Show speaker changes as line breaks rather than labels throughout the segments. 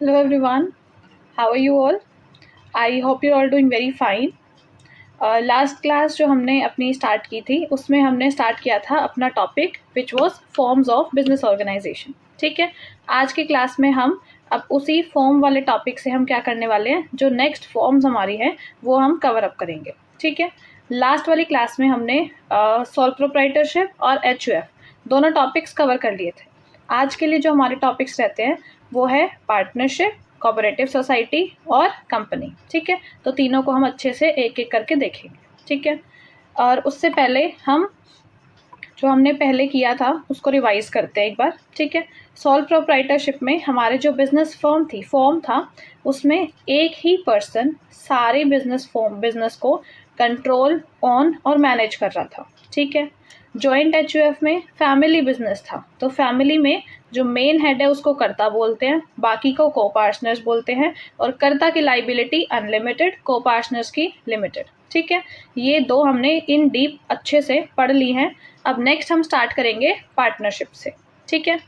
Hello everyone, how are you all? I hope you're all doing very fine. Last class जो हमने अपनी start की थी उसमें हमने स्टार्ट किया था अपना topic which was forms of business organisation. ठीक है, आज की क्लास में हम अब उसी फॉर्म वाले टॉपिक से हम क्या करने वाले हैं, जो नेक्स्ट फॉर्म्स हमारी हैं वो हम कवर अप करेंगे। ठीक है, लास्ट वाली क्लास में हमने सोल प्रोप्राइटरशिप और HUF दोनों टॉपिक्स कवर कर लिए थे। आज के लिए जो हमारे टॉपिक्स रहते हैं वो है पार्टनरशिप, कोऑपरेटिव सोसाइटी और कंपनी। ठीक है, तो तीनों को हम अच्छे से एक एक करके देखेंगे। ठीक है, और उससे पहले हम जो हमने पहले किया था उसको रिवाइज करते हैं एक बार। ठीक है, सोल प्रोप्राइटरशिप में हमारे जो बिजनेस फॉर्म था उसमें एक ही पर्सन सारे बिजनेस को कंट्रोल, ऑन और मैनेज कर रहा था। ठीक है, जॉइंट HUF में फैमिली बिजनेस था, तो फैमिली में जो मेन हेड है उसको कर्ता बोलते हैं, बाकी को को पार्टनर्स बोलते हैं, और कर्ता की लाइबिलिटी अनलिमिटेड, को पार्टनर्स की लिमिटेड। ठीक है, ये दो हमने इन डीप अच्छे से पढ़ ली हैं। अब नेक्स्ट हम स्टार्ट करेंगे पार्टनरशिप से। ठीक है,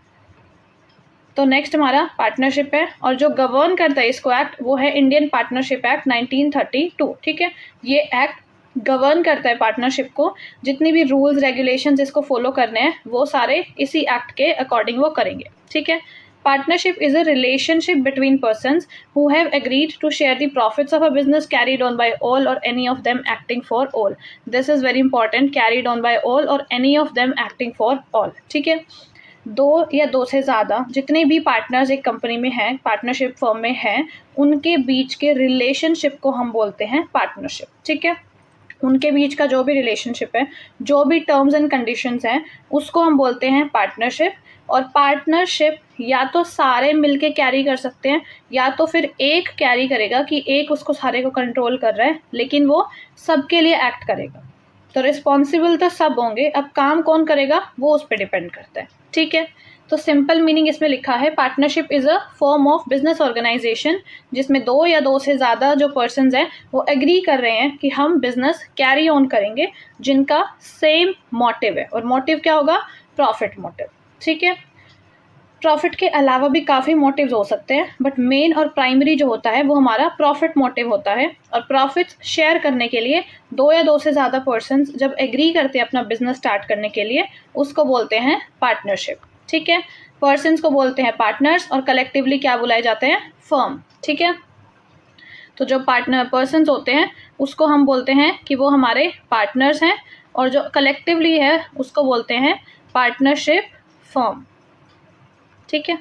तो नेक्स्ट हमारा पार्टनरशिप है, और जो गवर्न करता है इसको एक्ट वो है इंडियन पार्टनरशिप एक्ट 1932। ठीक है, ये एक्ट गवर्न करता है पार्टनरशिप को, जितनी भी रूल्स रेगुलेशंस इसको फॉलो करने हैं वो सारे इसी एक्ट के अकॉर्डिंग वो करेंगे। ठीक है, partnership is a relationship between persons who have agreed to share the profits of a business carried on by all or any of them acting for all. This is very important, carried on by all or any of them acting for all. ठीक है, दो या दो से ज़्यादा जितने भी partners एक कंपनी में हैं, पार्टनरशिप फर्म में हैं, उनके बीच के रिलेशनशिप को हम बोलते हैं पार्टनरशिप। ठीक है, उनके बीच का जो भी रिलेशनशिप है, जो भी टर्म्स एंड कंडीशंस हैं, उसको हम बोलते हैं पार्टनरशिप। और पार्टनरशिप या तो सारे मिलके कैरी कर सकते हैं, या तो फिर एक कैरी करेगा कि एक उसको सारे को कंट्रोल कर रहा है, लेकिन वो सबके लिए एक्ट करेगा। तो रिस्पॉन्सिबल तो सब होंगे, अब काम कौन करेगा वो उस पर डिपेंड करता है। ठीक है, तो सिंपल मीनिंग इसमें लिखा है partnership is a form of business organisation जिसमें दो या दो से ज़्यादा जो पर्सन्स हैं वो एग्री कर रहे हैं कि हम बिजनेस कैरी ऑन करेंगे, जिनका सेम मोटिव है। और मोटिव क्या होगा? Profit motive. ठीक है, प्रॉफिट के अलावा भी काफ़ी मोटिव्स हो सकते हैं, बट मेन और प्राइमरी जो होता है वो हमारा प्रॉफिट मोटिव होता है। और प्रॉफिट्स शेयर करने के लिए दो या दो से ज़्यादा पर्सन्स जब एग्री करते हैं अपना बिजनेस स्टार्ट करने के लिए, उसको बोलते हैं पार्टनरशिप। ठीक है, पर्सन्स को बोलते हैं पार्टनर्स और कलेक्टिवली क्या बुलाए जाते हैं? फर्म। ठीक है, तो जो पार्टनर पर्सन्स होते हैं उसको हम बोलते हैं कि वो हमारे पार्टनर्स हैं, और जो कलेक्टिवली है उसको बोलते हैं पार्टनरशिप फर्म। ठीक है,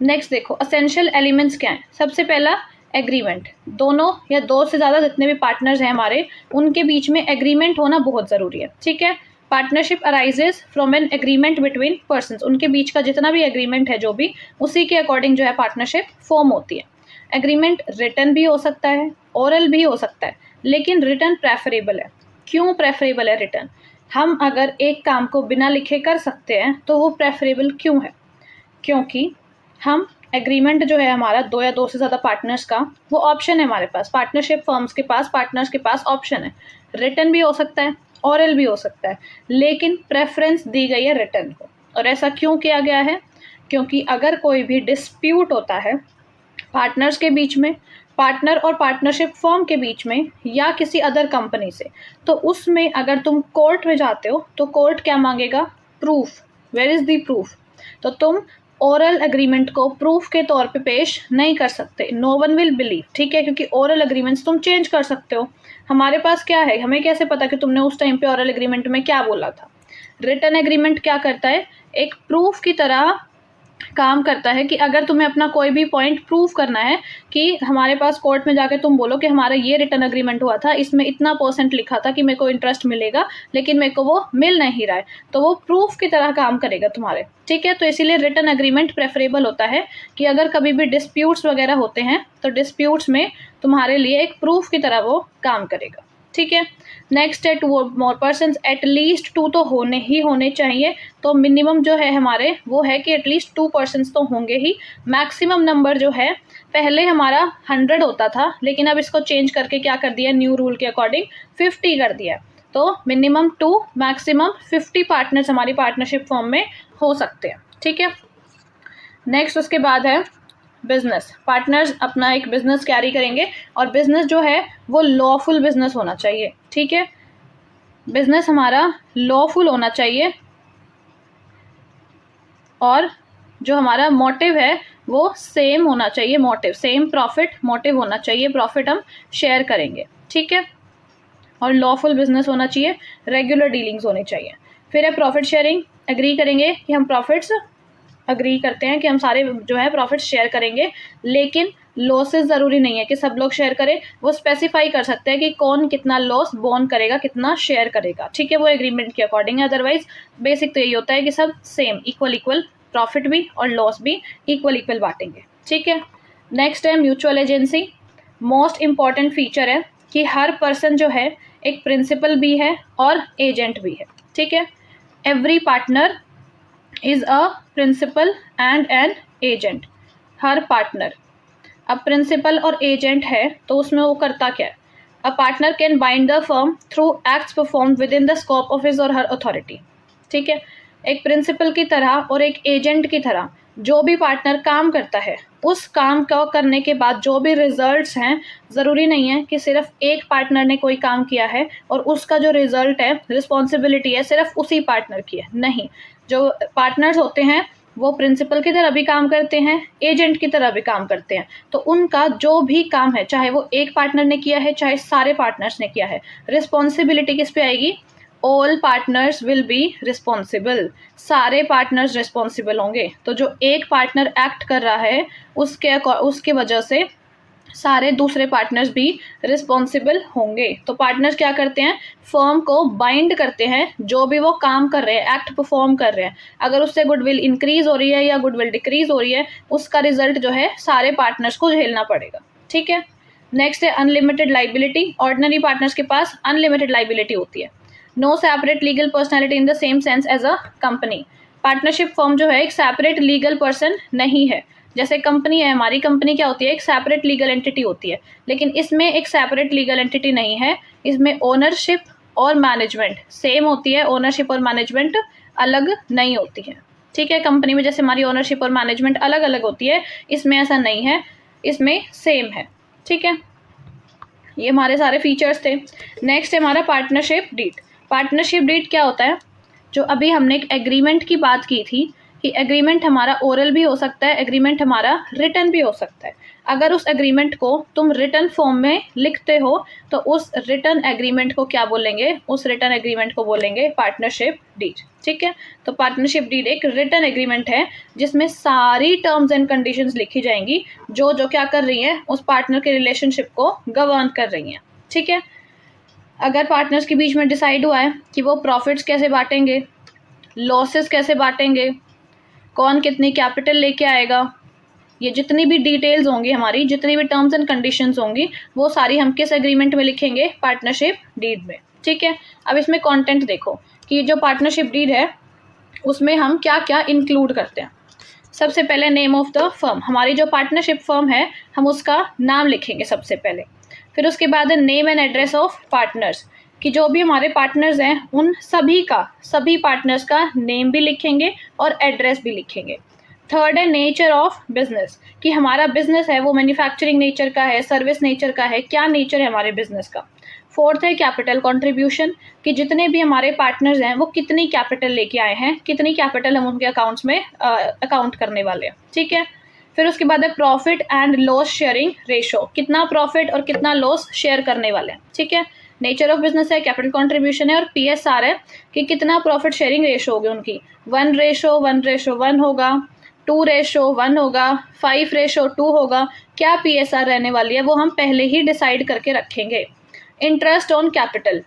नेक्स्ट देखो असेंशियल एलिमेंट्स क्या हैं। सबसे पहला एग्रीमेंट, दोनों या दो से ज़्यादा जितने भी पार्टनर्स हैं हमारे, उनके बीच में एग्रीमेंट होना बहुत ज़रूरी है। ठीक है, partnership arises from an agreement between persons, उनके बीच का जितना भी एग्रीमेंट है जो भी, उसी के अकॉर्डिंग जो है पार्टनरशिप फॉर्म होती है। एग्रीमेंट रिटन भी हो सकता है, ओरल भी हो सकता है, लेकिन रिटन प्रेफरेबल है। क्यों प्रेफरेबल है रिटन? हम अगर एक काम को बिना लिखे कर सकते हैं तो वो प्रेफरेबल क्यों है? क्योंकि हम एग्रीमेंट जो है हमारा दो या दो से ज़्यादा पार्टनर्स का, वो ऑप्शन है हमारे पास, पार्टनरशिप फर्म्स के पास, पार्टनर्स के पास ऑप्शन है। रिटन भी हो सकता है, ओरल भी हो सकता है, लेकिन प्रेफरेंस दी गई है रिटन को। और ऐसा क्यों किया गया है? क्योंकि अगर कोई भी डिस्प्यूट होता है पार्टनर्स के बीच में, पार्टनर और पार्टनरशिप फर्म के बीच में, या किसी अदर कंपनी से, तो उसमें अगर तुम कोर्ट में जाते हो तो कोर्ट क्या मांगेगा? Proof. Where is the proof? तो तुम ओरल एग्रीमेंट को प्रूफ के तौर पे पेश नहीं कर सकते, नो वन विल बिलीव। ठीक है, क्योंकि ओरल एग्रीमेंट्स तुम चेंज कर सकते हो, हमारे पास क्या है, हमें कैसे पता कि तुमने उस टाइम पे ओरल एग्रीमेंट में क्या बोला था? रिटन एग्रीमेंट क्या करता है? एक प्रूफ की तरह काम करता है कि अगर तुम्हें अपना कोई भी पॉइंट प्रूव करना है, कि हमारे पास कोर्ट में जाके तुम बोलो कि हमारा ये रिटर्न एग्रीमेंट हुआ था, इसमें इतना % लिखा था कि मेरे को इंटरेस्ट मिलेगा, लेकिन मेरे को वो मिल नहीं रहा है, तो वो प्रूफ की तरह काम करेगा तुम्हारे। ठीक है, तो इसीलिए रिटर्न एग्रीमेंट प्रेफरेबल होता है कि अगर कभी भी डिस्प्यूट्स वगैरह होते हैं तो डिस्प्यूट्स में तुम्हारे लिए एक प्रूफ की तरह वो काम करेगा। ठीक है, नेक्स्ट है टू मोर पर्सन्स, एटलीस्ट 2 तो होने चाहिए। तो मिनिमम जो है हमारे वो है कि एटलीस्ट 2 पर्सन्स तो होंगे ही। मैक्सिमम नंबर जो है, पहले हमारा 100 होता था, लेकिन अब इसको चेंज करके क्या कर दिया, न्यू रूल के अकॉर्डिंग 50 कर दिया। तो मिनिमम 2, मैक्सिमम 50 पार्टनर्स हमारी पार्टनरशिप फॉर्म में हो सकते हैं। ठीक है, नेक्स्ट उसके बाद है बिजनेस। पार्टनर्स अपना एक बिजनेस कैरी करेंगे और बिजनेस जो है वो लॉफुल बिजनेस होना चाहिए, ठीक है। बिजनेस हमारा लॉफुल होना चाहिए और जो हमारा मोटिव है वो सेम होना चाहिए, मोटिव सेम, प्रॉफिट मोटिव होना चाहिए, प्रॉफिट हम शेयर करेंगे, ठीक है। और लॉफुल बिजनेस होना चाहिए, रेगुलर डीलिंग्स होनी चाहिए। फिर है प्रॉफिट शेयरिंग। एग्री करेंगे कि हम प्रॉफिट्स अग्री करते हैं कि हम सारे जो है प्रॉफिट शेयर करेंगे, लेकिन लॉसेस ज़रूरी नहीं है कि सब लोग शेयर करें। वो स्पेसिफाई कर सकते हैं कि कौन कितना लॉस बोन करेगा, कितना शेयर करेगा, ठीक है। वो एग्रीमेंट के अकॉर्डिंग है। अदरवाइज बेसिक तो यही होता है कि सब सेम इक्वल इक्वल, प्रॉफिट भी और लॉस भी इक्वल इक्वल बांटेंगे, ठीक है। नेक्स्ट है mutual agency. Most important feature है कि हर पर्सन जो है एक प्रिंसिपल भी है और एजेंट भी है, ठीक है। Every partner is a principal and an agent. हर पार्टनर, अब प्रिंसिपल और एजेंट है तो उसमें वो करता क्या है? A partner can bind the firm through acts perform within the scope of his or her authority, ठीक है। एक प्रिंसिपल की तरह और एक एजेंट की तरह जो भी पार्टनर काम करता है, उस काम को करने के बाद जो भी रिजल्ट्स हैं, ज़रूरी नहीं है कि सिर्फ एक पार्टनर ने कोई काम किया है और उसका जो रिजल्ट है, रिस्पॉन्सिबिलिटी है, सिर्फ उसी पार्टनर की है। नहीं, जो पार्टनर्स होते हैं वो प्रिंसिपल की तरह भी काम करते हैं, एजेंट की तरह भी काम करते हैं। तो उनका जो भी काम है, चाहे वो एक पार्टनर ने किया है, चाहे सारे पार्टनर्स ने किया है, रिस्पॉन्सिबिलिटी किस पे आएगी? All partners will be responsible. सारे पार्टनर्स रिस्पॉन्सिबल होंगे। तो जो एक पार्टनर एक्ट कर रहा है उसके वजह से सारे दूसरे पार्टनर्स भी रिस्पॉन्सिबल होंगे। तो पार्टनर्स क्या करते हैं? फर्म को बाइंड करते हैं, जो भी वो काम कर रहे हैं, एक्ट परफॉर्म कर रहे हैं। अगर उससे गुडविल इंक्रीज हो रही है या गुडविल डिक्रीज हो रही है, उसका रिजल्ट जो है सारे पार्टनर्स को झेलना पड़ेगा, ठीक है। नेक्स्ट है अनलिमिटेड लाइबिलिटी। ऑर्डिनरी पार्टनर्स के पास अनलिमिटेड लाइबिलिटी होती है। No separate legal personality in the same sense as a company. Partnership firm जो है एक सेपरेट लीगल पर्सन नहीं है। जैसे कंपनी है, हमारी कंपनी क्या होती है? एक सेपरेट लीगल एंटिटी होती है, लेकिन इसमें एक सेपरेट लीगल एंटिटी नहीं है। इसमें ओनरशिप और मैनेजमेंट सेम होती है, ओनरशिप और मैनेजमेंट अलग नहीं होती है, ठीक है। कंपनी में जैसे हमारी ओनरशिप और मैनेजमेंट अलग अलग होती है, इसमें ऐसा नहीं है, इसमें सेम है, ठीक है। ये हमारे सारे फीचर्स थे। नेक्स्ट है हमारा पार्टनरशिप डीड। पार्टनरशिप डीड क्या होता है? जो अभी हमने एक एग्रीमेंट की बात की थी कि एग्रीमेंट हमारा ओरल भी हो सकता है, एग्रीमेंट हमारा रिटन भी हो सकता है। अगर उस एग्रीमेंट को तुम रिटन फॉर्म में लिखते हो तो उस रिटन एग्रीमेंट को क्या बोलेंगे? उस रिटन एग्रीमेंट को बोलेंगे पार्टनरशिप डीड, ठीक है। तो पार्टनरशिप डीड एक रिटन एग्रीमेंट है जिसमें सारी टर्म्स एंड कंडीशंस लिखी जाएंगी, जो जो क्या कर रही हैं, उस पार्टनर के रिलेशनशिप को गवर्न कर रही हैं, ठीक है। अगर पार्टनर्स के बीच में डिसाइड हुआ है कि वो प्रॉफिट्स कैसे बांटेंगे, लॉसेस कैसे बांटेंगे, कौन कितनी कैपिटल लेके आएगा, ये जितनी भी डिटेल्स होंगी हमारी, जितनी भी टर्म्स एंड कंडीशंस होंगी, वो सारी हम किस एग्रीमेंट में लिखेंगे? पार्टनरशिप डीड में, ठीक है। अब इसमें कंटेंट देखो कि जो पार्टनरशिप डीड है उसमें हम क्या क्या इंक्लूड करते हैं। सबसे पहले नेम ऑफ द फर्म। हमारी जो पार्टनरशिप फर्म है हम उसका नाम लिखेंगे सबसे पहले। फिर उसके बाद है name and address of partners, कि जो भी हमारे पार्टनर्स हैं उन सभी पार्टनर्स का नेम भी लिखेंगे और एड्रेस भी लिखेंगे। थर्ड है नेचर ऑफ बिजनेस, कि हमारा बिजनेस है वो मैन्युफैक्चरिंग नेचर का है, सर्विस नेचर का है, क्या नेचर है हमारे बिजनेस का। फोर्थ है कैपिटल कंट्रीब्यूशन, कि जितने भी हमारे पार्टनर्स हैं वो कितनी कैपिटल लेके आए हैं, कितनी कैपिटल हम उनके अकाउंट्स में अकाउंट करने वाले हैं, ठीक है। फिर उसके बाद है profit and loss sharing ratio, कितना प्रॉफिट और कितना लॉस शेयर करने वाले हैं, ठीक है। नेचर ऑफ बिजनेस है, कैपिटल कंट्रीब्यूशन है और PSR है कि कितना प्रॉफिट शेयरिंग रेशो होगी उनकी। 1:1:1 होगा, 2:1 होगा, 5:2 होगा, क्या PSR रहने वाली है वो हम पहले ही डिसाइड करके रखेंगे। इंटरेस्ट ऑन कैपिटल,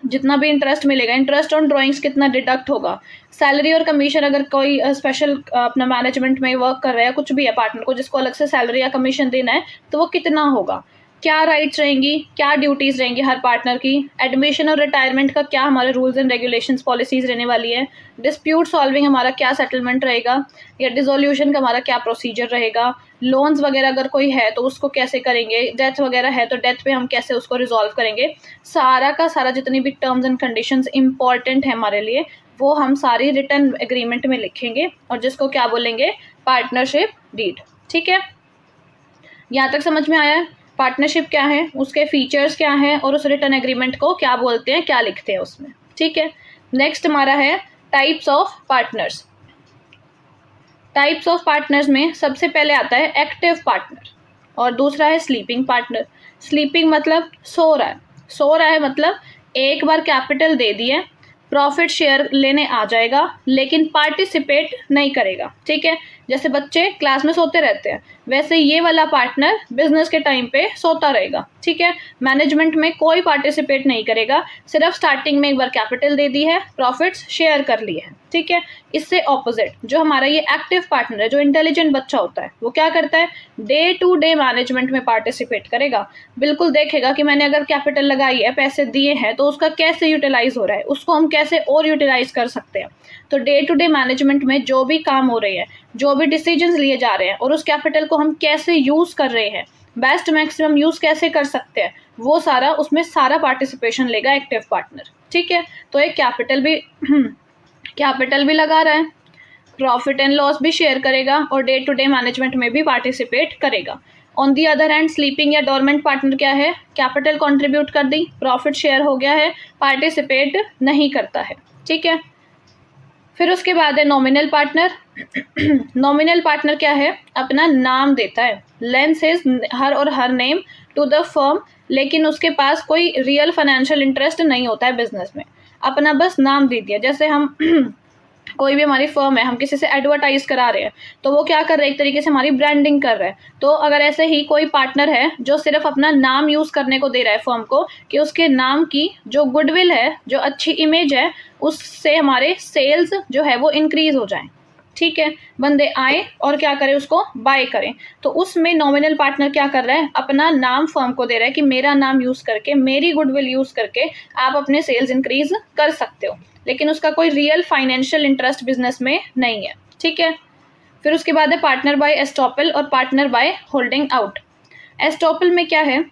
जितना भी इंटरेस्ट मिलेगा, इंटरेस्ट ऑन ड्राइंग्स कितना डिडक्ट होगा, सैलरी और कमीशन, अगर कोई स्पेशल अपना मैनेजमेंट में वर्क कर रहा है, कुछ भी है पार्टनर को जिसको अलग से सैलरी या कमीशन देना है, तो वो कितना होगा, क्या राइट्स रहेंगी, क्या ड्यूटीज़ रहेंगी हर पार्टनर की, एडमिशन और रिटायरमेंट का क्या हमारे रूल्स एंड रेगुलेशंस पॉलिसीज़ रहने वाली है, डिस्प्यूट सॉल्विंग हमारा क्या सेटलमेंट रहेगा या डिसोल्यूशन का हमारा क्या प्रोसीजर रहेगा, लोन्स वगैरह अगर कोई है तो उसको कैसे करेंगे, डेथ वगैरह है तो डेथ पे हम कैसे उसको रिजॉल्व करेंगे। सारा का सारा जितनी भी टर्म्स एंड कंडीशंस इंपॉर्टेंट है हमारे लिए वो हम सारी रिटर्न एग्रीमेंट में लिखेंगे और जिसको क्या बोलेंगे, पार्टनरशिप डीड। ठीक है, यहाँ तक समझ में आया है पार्टनरशिप क्या है, उसके फीचर्स क्या हैं और उस रिटर्न एग्रीमेंट को क्या बोलते हैं, क्या लिखते हैं उसमें। ठीक है, नेक्स्ट हमारा है types of partners. Types of partners में सबसे पहले आता है एक्टिव पार्टनर और दूसरा है स्लीपिंग पार्टनर। स्लीपिंग मतलब सो रहा है, सो रहा है मतलब एक बार कैपिटल दे दिए, प्रॉफिट शेयर लेने आ जाएगा लेकिन पार्टिसिपेट नहीं करेगा। ठीक है, जैसे बच्चे क्लास में सोते रहते हैं वैसे ये वाला पार्टनर बिजनेस के टाइम पे सोता रहेगा। ठीक है, मैनेजमेंट में कोई पार्टिसिपेट नहीं करेगा, सिर्फ स्टार्टिंग में एक बार कैपिटल दे दी है, प्रॉफिट्स शेयर कर लिए हैं। ठीक है, इससे ऑपोजिट जो हमारा ये एक्टिव पार्टनर है, जो इंटेलिजेंट बच्चा होता है, वो क्या करता है, डे टू डे मैनेजमेंट में पार्टिसिपेट करेगा। बिल्कुल देखेगा कि मैंने अगर कैपिटल लगाई है, पैसे दिए हैं, तो उसका कैसे यूटिलाइज हो रहा है, उसको हम कैसे और यूटिलाइज कर सकते हैं। तो डे टू डे मैनेजमेंट में जो भी काम हो रहे हैं, जो भी डिसीजंस लिए जा रहे हैं और उस कैपिटल को हम कैसे यूज़ कर रहे हैं, बेस्ट मैक्सिमम यूज़ कैसे कर सकते हैं, वो सारा उसमें सारा पार्टिसिपेशन लेगा एक्टिव पार्टनर। ठीक है, तो एक कैपिटल भी लगा रहा है, प्रॉफिट एंड लॉस भी शेयर करेगा और डे टू डे मैनेजमेंट में भी पार्टिसिपेट करेगा। On the other hand sleeping या डोरमेंट पार्टनर क्या है, कैपिटल कंट्रीब्यूट कर दी, प्रॉफिट शेयर हो गया है, पार्टिसिपेट नहीं करता है। ठीक है, फिर उसके बाद है नॉमिनल पार्टनर। नॉमिनल पार्टनर क्या है, अपना नाम देता है, lends his her name to the firm, लेकिन उसके पास कोई रियल फाइनेंशियल इंटरेस्ट नहीं होता है बिजनेस में, अपना बस नाम दे दिया। जैसे हम कोई भी हमारी फर्म है, हम किसी से एडवर्टाइज करा रहे हैं तो वो क्या कर रहे हैं, एक तरीके से हमारी ब्रांडिंग कर रहा है। तो अगर ऐसे ही कोई पार्टनर है जो सिर्फ अपना नाम यूज करने को दे रहा है फर्म को, कि उसके नाम की जो गुडविल है, जो अच्छी इमेज है, उससे हमारे सेल्स जो है वो इंक्रीज हो जाए। ठीक है, बंदे आए और क्या करें, उसको बाय करें। तो उसमें नॉमिनल पार्टनर क्या कर रहा है, अपना नाम फर्म को दे रहा है कि मेरा नाम यूज करके, मेरी गुडविल यूज करके आप अपने सेल्स इंक्रीज कर सकते हो, लेकिन उसका कोई रियल फाइनेंशियल इंटरेस्ट बिजनेस में नहीं है। ठीक है, फिर उसके बाद है पार्टनर बाय एस्टॉपल और partner by holding out. Estoppel में क्या है,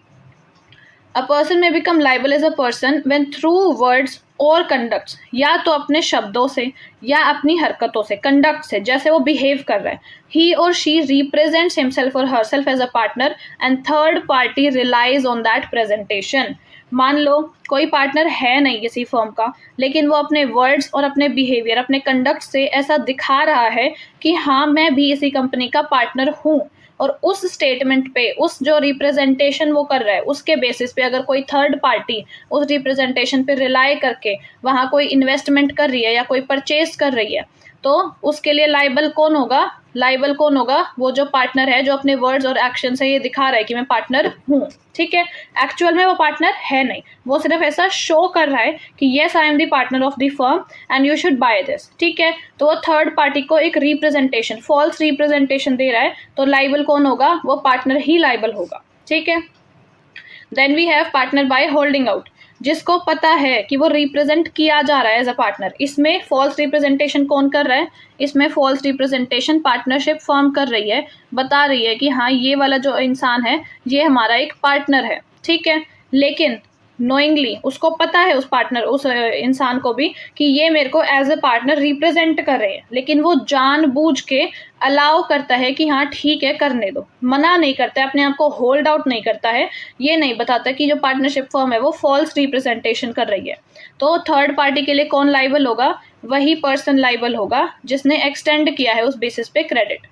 a person may become liable as a person when through words or conducts, या तो अपने शब्दों से या अपनी हरकतों से, कंडक्ट से, जैसे वो बिहेव कर रहा है, he or she represents himself or herself as a partner and third party relies on that presentation. मान लो कोई पार्टनर है नहीं किसी फर्म का, लेकिन वो अपने वर्ड्स और अपने बिहेवियर, अपने कंडक्ट से ऐसा दिखा रहा है कि हाँ मैं भी इसी कंपनी का पार्टनर हूँ, और उस स्टेटमेंट पे, उस जो रिप्रेजेंटेशन वो कर रहा है, उसके बेसिस पे अगर कोई थर्ड पार्टी उस रिप्रेजेंटेशन पे रिलाई करके वहाँ कोई इन्वेस्टमेंट कर रही है या कोई परचेज कर रही है, तो उसके लिए लाइबल कौन होगा, लाइबल कौन होगा, वो जो पार्टनर है, जो अपने वर्ड्स और एक्शन से ये दिखा रहा है कि मैं पार्टनर हूँ। ठीक है, एक्चुअल में वो पार्टनर है नहीं, वो सिर्फ ऐसा शो कर रहा है कि yes I am the partner of the firm and you should by this. ठीक है, तो वो थर्ड पार्टी को एक रिप्रेजेंटेशन, फॉल्स रिप्रेजेंटेशन दे रहा है, तो लाइबल कौन होगा, वो पार्टनर ही लाइबल होगा। ठीक है, then we have partner by holding out, जिसको पता है कि वो रिप्रेजेंट किया जा रहा है एज अ पार्टनर। इसमें फॉल्स रिप्रेजेंटेशन कौन कर रहा है, इसमें फॉल्स रिप्रेजेंटेशन पार्टनरशिप फर्म कर रही है, बता रही है कि हाँ ये वाला जो इंसान है ये हमारा एक पार्टनर है। ठीक है, लेकिन नोइंगली उसको पता है, उस पार्टनर, उस इंसान को भी, कि ये मेरे को एज अ पार्टनर रिप्रेजेंट कर रहे हैं, लेकिन वो जानबूझ के अलाउ करता है कि हाँ ठीक है करने दो, मना नहीं करता है, अपने आप को होल्ड आउट नहीं करता है, ये नहीं बताता कि जो पार्टनरशिप फर्म है वो फॉल्स रिप्रेजेंटेशन कर रही है। तो थर्ड पार्टी के लिए कौन लाइबल होगा, वही पर्सन लाइबल होगा जिसने एक्सटेंड किया है उस बेसिस पे क्रेडिट,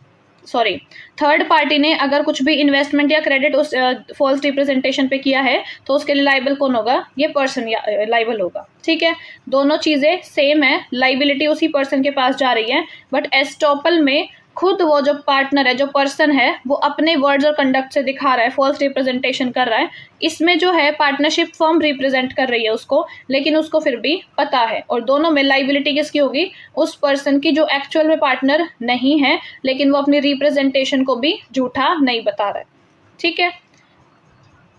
सॉरी, थर्ड पार्टी ने अगर कुछ भी इन्वेस्टमेंट या क्रेडिट उस फॉल्स रिप्रेजेंटेशन पे किया है, तो उसके लिए लाइबल कौन होगा, ये पर्सन लाइबल होगा। ठीक है, दोनों चीज़ें सेम है, लाइबिलिटी उसी पर्सन के पास जा रही है, बट एस्टॉपल में खुद वो जो पार्टनर है, जो पर्सन है, वो अपने वर्ड्स और कंडक्ट से दिखा रहा है, फॉल्स रिप्रेजेंटेशन कर रहा है। इसमें जो है पार्टनरशिप फर्म रिप्रेजेंट कर रही है उसको, लेकिन उसको फिर भी पता है, और दोनों में लाइबिलिटी किसकी होगी, उस पर्सन की जो एक्चुअल में पार्टनर नहीं है, लेकिन वो अपनी रिप्रेजेंटेशन को भी झूठा नहीं बता रहा है। ठीक है,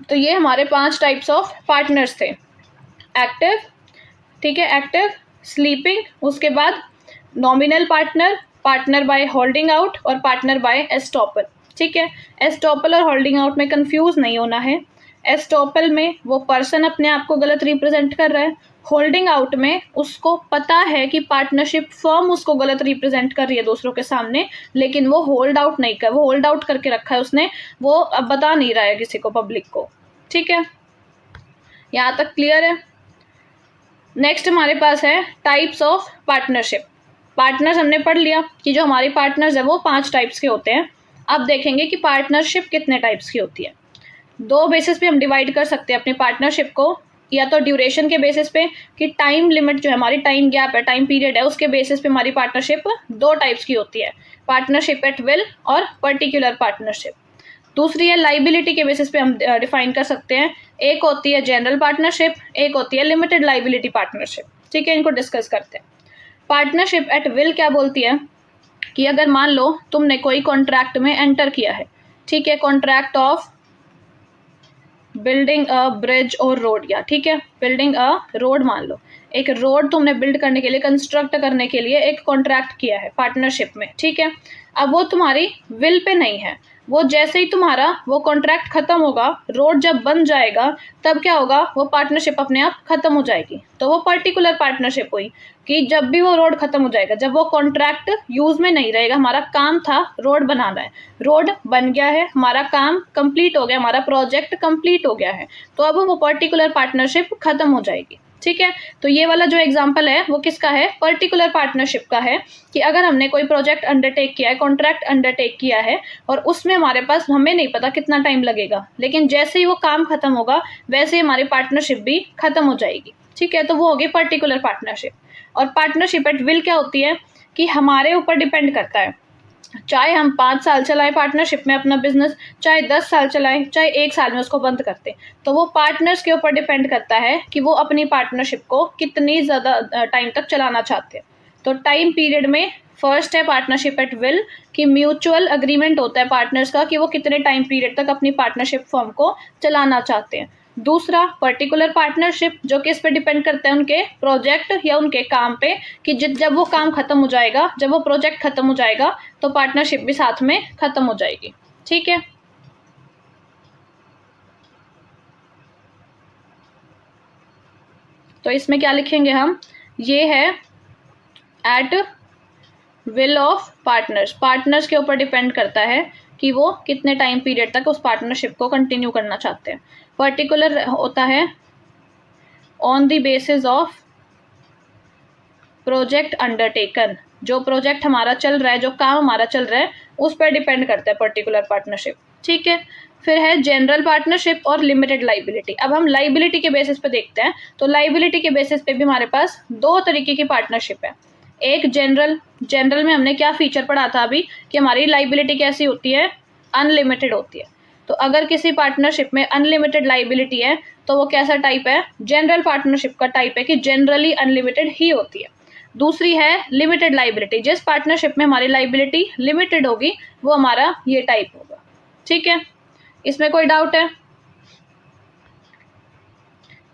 तो ये हमारे 5 टाइप्स ऑफ पार्टनर्स थे। एक्टिव, ठीक है, एक्टिव, स्लीपिंग, उसके बाद nominal partner, partner by holding out और पार्टनर बाय एस्टॉपल। ठीक है, एस्टॉपल और होल्डिंग आउट में कंफ्यूज नहीं होना है। एस्टॉपल में वो पर्सन अपने आप को गलत रिप्रेजेंट कर रहा है, होल्डिंग आउट में उसको पता है कि पार्टनरशिप फर्म उसको गलत रिप्रेजेंट कर रही है दूसरों के सामने, लेकिन वो होल्ड आउट नहीं कर, वो होल्ड आउट करके रखा है उसने, वो अब बता नहीं रहा है किसी को, पब्लिक को। ठीक है, यहाँ तक क्लियर है। नेक्स्ट हमारे पास है टाइप्स ऑफ पार्टनरशिप। पार्टनर्स हमने पढ़ लिया कि जो हमारी पार्टनर्स है वो 5 टाइप्स के होते हैं। अब देखेंगे कि पार्टनरशिप कितने टाइप्स की होती है। 2 बेसिस पे हम डिवाइड कर सकते हैं अपनी पार्टनरशिप को, या तो ड्यूरेशन के बेसिस पे कि टाइम लिमिट जो है हमारी, टाइम गैप है, टाइम पीरियड है, उसके बेसिस पे हमारी पार्टनरशिप 2 टाइप्स की होती है, पार्टनरशिप एट विल और पर्टिकुलर पार्टनरशिप। दूसरी है लाइबिलिटी के बेसिस पे हम डिफाइन कर सकते हैं। एक होती है जनरल पार्टनरशिप, एक होती है लिमिटेड लाइबिलिटी पार्टनरशिप। ठीक है, इनको डिस्कस करते हैं। पार्टनरशिप एट विल क्या बोलती है कि अगर मान लो तुमने कोई कॉन्ट्रैक्ट में एंटर किया है, ठीक है, contract of building a bridge और रोड, या ठीक है बिल्डिंग अ रोड, मान लो एक रोड तुमने बिल्ड करने के लिए, कंस्ट्रक्ट करने के लिए एक कॉन्ट्रैक्ट किया है पार्टनरशिप में। ठीक है, अब वो तुम्हारी विल पे नहीं है, वो जैसे ही तुम्हारा वो कॉन्ट्रैक्ट खत्म होगा, रोड जब बन जाएगा, तब क्या होगा, वो पार्टनरशिप अपने आप खत्म हो जाएगी। तो वो पर्टिकुलर पार्टनरशिप हुई कि जब भी वो रोड खत्म हो जाएगा, जब वो कॉन्ट्रैक्ट यूज में नहीं रहेगा, हमारा काम था रोड बनाना है, रोड बन गया है, हमारा काम कंप्लीट हो गया, हमारा प्रोजेक्ट कंप्लीट हो गया है, तो अब वो पर्टिकुलर पार्टनरशिप खत्म हो जाएगी। ठीक है, तो ये वाला जो एग्जांपल है वो किसका है, पर्टिकुलर पार्टनरशिप का है, कि अगर हमने कोई प्रोजेक्ट अंडरटेक किया है, कॉन्ट्रैक्ट अंडरटेक किया है, और उसमें हमारे पास, हमें नहीं पता कितना टाइम लगेगा, लेकिन जैसे ही वो काम खत्म होगा वैसे ही हमारी पार्टनरशिप भी खत्म हो जाएगी। ठीक है, तो वो होगी पर्टिकुलर पार्टनरशिप। और पार्टनरशिप एट विल क्या होती है कि हमारे ऊपर डिपेंड करता है, चाहे हम 5 साल चलाएं पार्टनरशिप में अपना बिजनेस, चाहे 10 साल चलाएं, चाहे 1 साल में उसको बंद करते, तो वो पार्टनर्स के ऊपर डिपेंड करता है कि वो अपनी पार्टनरशिप को कितनी ज़्यादा टाइम तक चलाना चाहते हैं। तो टाइम पीरियड में फर्स्ट है पार्टनरशिप एट विल, कि म्यूचुअल अग्रीमेंट होता है पार्टनर्स का कि वो कितने टाइम पीरियड तक अपनी पार्टनरशिप फर्म को चलाना चाहते हैं। दूसरा पर्टिकुलर पार्टनरशिप, जो कि इस पे डिपेंड करता है उनके प्रोजेक्ट या उनके काम पे, कि जब वो काम खत्म हो जाएगा, जब वो प्रोजेक्ट खत्म हो जाएगा, तो पार्टनरशिप भी साथ में खत्म हो जाएगी। ठीक है, तो इसमें क्या लिखेंगे हम, ये है at will of partners, partners के ऊपर डिपेंड करता है कि वो कितने टाइम पीरियड तक उस पार्टनरशिप को कंटिन्यू करना चाहते हैं। पर्टिकुलर होता है on the basis of project undertaken, जो प्रोजेक्ट हमारा चल रहा है, जो काम हमारा चल रहा है, उस पर डिपेंड करता है पर्टिकुलर पार्टनरशिप। ठीक है, फिर है जनरल पार्टनरशिप और लिमिटेड लाइबिलिटी। अब हम लाइबिलिटी के बेसिस पे देखते हैं, तो लाइबिलिटी के बेसिस पे भी हमारे पास 2 तरीके की पार्टनरशिप है। एक जनरल, जनरल में हमने क्या फीचर पढ़ा था अभी, कि हमारी लाइबिलिटी कैसी होती है, अनलिमिटेड होती है। तो अगर किसी पार्टनरशिप में अनलिमिटेड लाइबिलिटी है, तो वो कैसा टाइप है, जनरल पार्टनरशिप का टाइप है कि जनरली अनलिमिटेड ही होती है। दूसरी है लिमिटेड लाइबिलिटी, जिस पार्टनरशिप में हमारी लाइबिलिटी लिमिटेड होगी वो हमारा ये टाइप होगा। ठीक है, इसमें कोई डाउट है?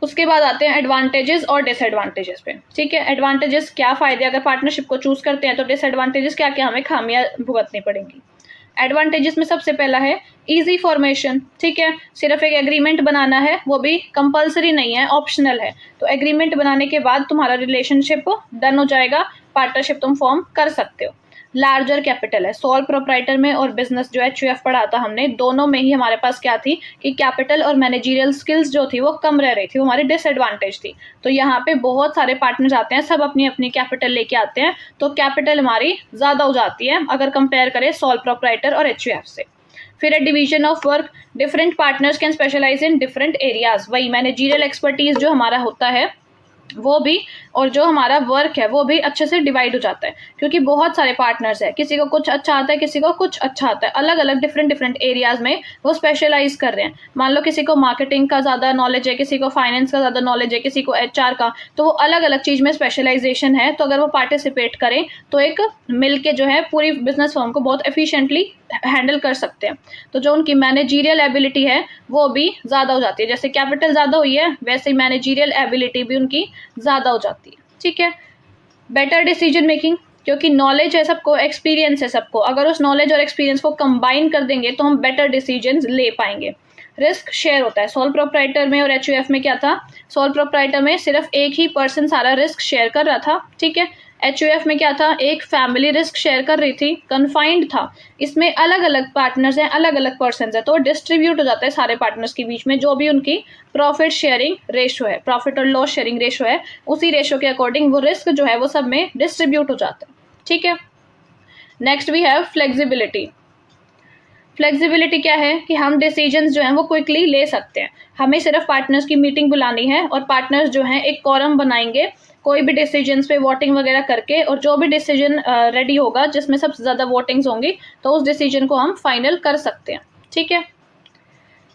उसके बाद आते हैं एडवांटेजेस और डिसएडवांटेजेस पे। ठीक है, एडवांटेजेस क्या फ़ायदे अगर पार्टनरशिप को चूज़ करते हैं, तो डिसएडवांटेजेस क्या क्या हमें खामियां भुगतनी पड़ेंगी। एडवांटेजेस में सबसे पहला है इजी फॉर्मेशन। ठीक है, सिर्फ एक एग्रीमेंट बनाना है, वो भी कंपलसरी नहीं है, ऑप्शनल है। तो एग्रीमेंट बनाने के बाद तुम्हारा रिलेशनशिप डन हो जाएगा, पार्टनरशिप तुम फॉर्म कर सकते हो। लार्जर कैपिटल है, सोल प्रोप्राइटर में और बिजनेस जो HUF पढ़ा था हमने, दोनों में ही हमारे पास क्या थी कि कैपिटल और मैनेजरियल स्किल्स जो थी वो कम रह रही थी, वो हमारी डिसएडवांटेज थी। तो यहाँ पे बहुत सारे पार्टनर्स आते हैं, सब अपनी अपनी कैपिटल लेके आते हैं, तो कैपिटल हमारी ज़्यादा हो जाती है अगर कंपेयर करें सोल प्रोप्राइटर और HUF से। फिर है division of work, different partners can specialise in different areas. वही मैनेजरियल एक्सपर्टीज जो हमारा होता है वो भी, और जो हमारा वर्क है वो भी अच्छे से डिवाइड हो जाता है, क्योंकि बहुत सारे पार्टनर्स हैं, किसी को कुछ अच्छा आता है, किसी को कुछ अच्छा आता है, अलग अलग डिफरेंट एरियाज में वो स्पेशलाइज कर रहे हैं। मान लो किसी को मार्केटिंग का ज़्यादा नॉलेज है, किसी को फाइनेंस का ज़्यादा नॉलेज है, किसी को HR का, तो वो अलग अलग चीज़ में स्पेशलाइजेशन है। तो अगर वो पार्टिसिपेट करें तो एक मिल के जो है पूरी बिजनेस फर्म को बहुत एफिशिएंटली हैंडल कर सकते हैं। तो जो उनकी मैनेजरियल एबिलिटी है वो भी ज़्यादा हो जाती है, जैसे कैपिटल ज़्यादा हुई है वैसे ही मैनेजरियल एबिलिटी भी उनकी ज़्यादा हो जाती है। ठीक है, बेटर डिसीजन मेकिंग, क्योंकि नॉलेज है सबको, एक्सपीरियंस है सबको, अगर उस नॉलेज और एक्सपीरियंस को कंबाइन कर देंगे तो हम बेटर डिसीजंस ले पाएंगे। रिस्क शेयर होता है। सोल प्रोप्राइटर में और एचयूएफ में क्या था, सोल प्रोप्राइटर में सिर्फ एक ही पर्सन सारा रिस्क शेयर कर रहा था, ठीक है। एचयूएफ में क्या था, एक फैमिली रिस्क शेयर कर रही थी, कन्फाइंड था। इसमें अलग अलग पार्टनर्स हैं, अलग अलग पर्सन हैं, तो डिस्ट्रीब्यूट हो जाता है सारे पार्टनर्स के बीच में जो भी उनकी प्रॉफिट शेयरिंग रेशो है, प्रॉफिट और लॉस शेयरिंग रेशो है, उसी रेशो के अकॉर्डिंग वो रिस्क जो है वो सब में डिस्ट्रीब्यूट हो जाता है, ठीक है। Next we have flexibility. Flexibility क्या है कि हम डिसीजंस जो हैं वो क्विकली ले सकते हैं। हमें सिर्फ पार्टनर्स की मीटिंग बुलानी है और पार्टनर्स जो हैं एक कोरम बनाएंगे कोई भी डिसीजंस पे वोटिंग वगैरह करके, और जो भी डिसीजन रेडी होगा जिसमें सबसे ज़्यादा वोटिंग्स होंगी तो उस डिसीजन को हम फाइनल कर सकते हैं, ठीक है।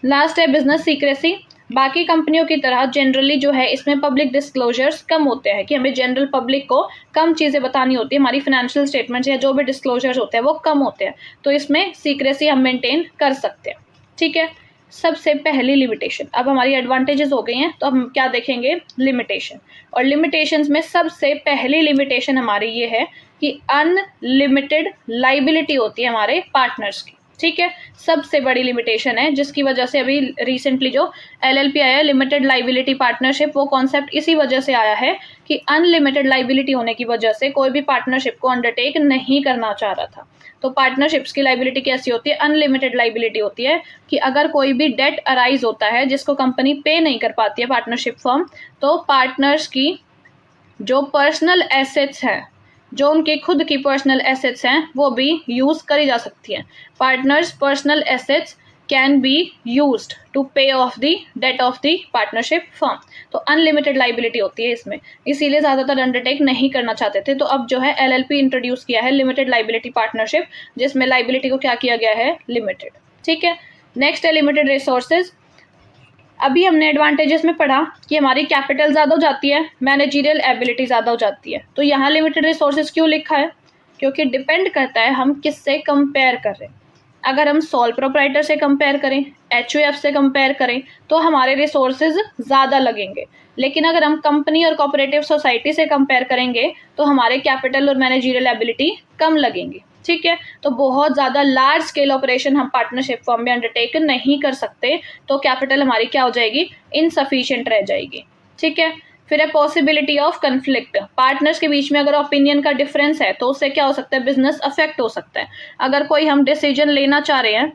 लास्ट है बिजनेस सीक्रेसी। बाकी कंपनियों की तरह जनरली जो है इसमें पब्लिक डिस्क्लोजर्स कम होते हैं, कि हमें जनरल पब्लिक को कम चीज़ें बतानी होती है, हमारी फाइनेंशियल स्टेटमेंट्स या जो भी डिस्क्लोजर्स होते हैं वो कम होते हैं, तो इसमें सीक्रेसी हम मेंटेन कर सकते हैं, ठीक है। सबसे पहली लिमिटेशन, अब हमारी एडवांटेजेस हो गई हैं तो अब हम क्या देखेंगे, लिमिटेशन। और लिमिटेशंस में सबसे पहली लिमिटेशन हमारी ये है कि अनलिमिटेड लाइबिलिटी होती है हमारे पार्टनर्स की, ठीक है। सबसे बड़ी लिमिटेशन है जिसकी वजह से अभी रिसेंटली जो एलएलपी आया है, लिमिटेड लाइबिलिटी पार्टनरशिप, वो कॉन्सेप्ट इसी वजह से आया है कि अनलिमिटेड लाइबिलिटी होने की वजह से कोई भी पार्टनरशिप को अंडरटेक नहीं करना चाह रहा था। तो पार्टनरशिप्स की लाइबिलिटी कैसी होती है, अनलिमिटेड लाइबिलिटी होती है, कि अगर कोई भी डेट अराइज होता है जिसको कंपनी पे नहीं कर पाती है पार्टनरशिप फर्म, तो पार्टनर्स की जो पर्सनल एसेट्स हैं, जो उनके खुद की पर्सनल एसेट्स हैं, वो भी यूज़ करी जा सकती हैं। Partners personal assets can be used to pay off the debt of the partnership firm. तो अनलिमिटेड लाइबिलिटी होती है इसमें, इसीलिए ज़्यादातर अंडरटेक नहीं करना चाहते थे। तो अब जो है एलएलपी इंट्रोड्यूस किया है लिमिटेड लाइबिलिटी पार्टनरशिप, जिसमें लाइबिलिटी को क्या किया गया है, लिमिटेड, ठीक है। नेक्स्ट है लिमिटेड रिसोर्सेज। अभी हमने एडवांटेजेस में पढ़ा कि हमारी कैपिटल ज़्यादा हो जाती है, मैनेजरियल एबिलिटी ज़्यादा हो जाती है। तो यहाँ लिमिटेड रिसोर्सेज क्यों लिखा है, क्योंकि डिपेंड करता है हम किससे कंपेयर कर रहे हैं। अगर हम सोल प्रोप्राइटर से कंपेयर करें, एचयूएफ से कंपेयर करें, तो हमारे रिसोर्सेज ज़्यादा लगेंगे। लेकिन अगर हम कंपनी और कोऑपरेटिव सोसाइटी से कंपेयर करेंगे तो हमारे कैपिटल और मैनेजरियल एबिलिटी कम लगेंगी, ठीक है। तो बहुत ज़्यादा लार्ज स्केल ऑपरेशन हम पार्टनरशिप फॉर्म में अंडरटेक नहीं कर सकते, तो कैपिटल हमारी क्या हो जाएगी, इनसफिशिएंट रह जाएगी, ठीक है। फिर है पॉसिबिलिटी ऑफ कन्फ्लिक्ट। पार्टनर्स के बीच में अगर ओपिनियन का डिफरेंस है तो उससे क्या हो सकता है, बिजनेस अफेक्ट हो सकता है। अगर कोई हम डिसीजन लेना चाह रहे हैं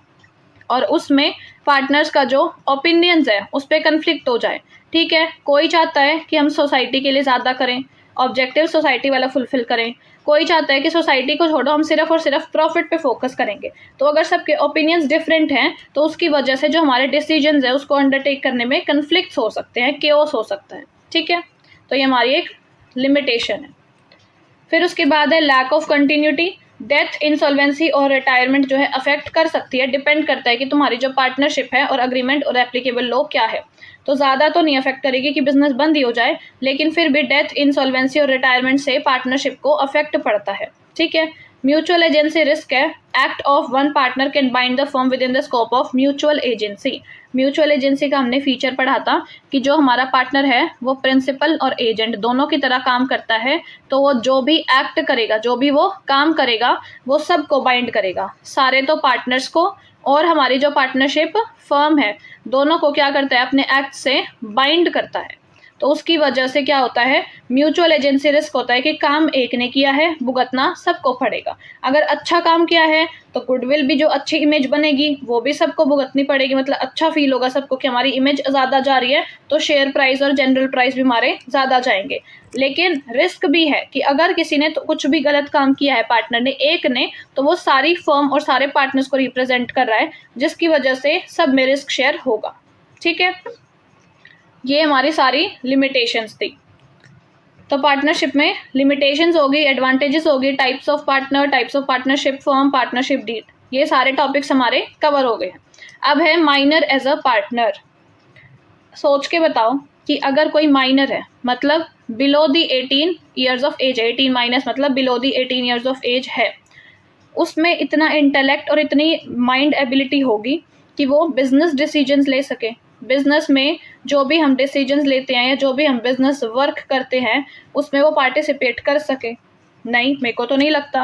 और उसमें पार्टनर्स का जो ओपिनियंस है उस पर कन्फ्लिक्ट हो जाए, ठीक है। कोई चाहता है कि हम सोसाइटी के लिए ज़्यादा करें, ऑब्जेक्टिव सोसाइटी वाला फुलफिल करें, कोई चाहता है कि सोसाइटी को छोड़ो हम सिर्फ और सिर्फ प्रॉफिट पे फोकस करेंगे। तो अगर सबके ओपिनियंस डिफरेंट हैं तो उसकी वजह से जो हमारे डिसीजंस है उसको अंडरटेक करने में कन्फ्लिक्ट्स हो सकते हैं, केओस हो सकता है, ठीक है। तो ये हमारी एक लिमिटेशन है। फिर उसके बाद है lack of continuity. Death, insolvency और रिटायरमेंट जो है अफेक्ट कर सकती है, डिपेंड करता है कि तुम्हारी जो पार्टनरशिप है और अग्रीमेंट और एप्लीकेबल लॉ क्या है। तो ज़्यादा तो नहीं अफेक्ट करेगी कि बिजनेस बंद ही हो जाए, लेकिन फिर भी डेथ, इंसॉल्वेंसी और रिटायरमेंट से पार्टनरशिप को अफेक्ट पड़ता है, ठीक है। म्यूचुअल एजेंसी रिस्क है। Act of one partner can bind the firm with in the scope of mutual agency. Mutual agency का हमने फीचर पढ़ा था कि जो हमारा पार्टनर है वो प्रिंसिपल और एजेंट दोनों की तरह काम करता है, तो वो जो भी एक्ट करेगा, जो भी वो काम करेगा, वो सबको बाइंड करेगा, सारे तो पार्टनर्स को और हमारी जो पार्टनरशिप फर्म है दोनों को क्या करता है, अपने एक्ट से बाइंड करता है। तो उसकी वजह से क्या होता है, म्यूचुअल एजेंसी रिस्क होता है कि काम एक ने किया है, भुगतना सबको पड़ेगा। अगर अच्छा काम किया है तो गुडविल भी, जो अच्छी इमेज बनेगी वो भी सबको भुगतनी पड़ेगी, मतलब अच्छा फील होगा सबको कि हमारी इमेज ज़्यादा जा रही है, तो शेयर प्राइस और जनरल प्राइस भी हमारे ज़्यादा जाएंगे। लेकिन रिस्क भी है कि अगर किसी ने तो कुछ भी गलत काम किया है, पार्टनर ने, एक ने, तो वो सारी फर्म और सारे पार्टनर्स को रिप्रेजेंट कर रहा है, जिसकी वजह से सब में रिस्क शेयर होगा, ठीक है। ये हमारी सारी लिमिटेशंस थी। तो पार्टनरशिप में लिमिटेशंस होगी, एडवांटेजेस होगी, types of partner, types of partnership firm, partnership deed, ये सारे टॉपिक्स हमारे कवर हो गए हैं। अब है माइनर एज अ पार्टनर। सोच के बताओ कि अगर कोई माइनर है, मतलब below the 18 years of age, 18 minus मतलब below the 18 years of age है, उसमें इतना इंटेलेक्ट और इतनी माइंड एबिलिटी होगी कि वो बिजनेस डिसीजंस ले सके। बिजनेस में जो भी हम डिसीजंस लेते हैं या जो भी हम बिजनेस वर्क करते हैं उसमें वो पार्टिसिपेट कर सके? नहीं, मेरे को तो नहीं लगता।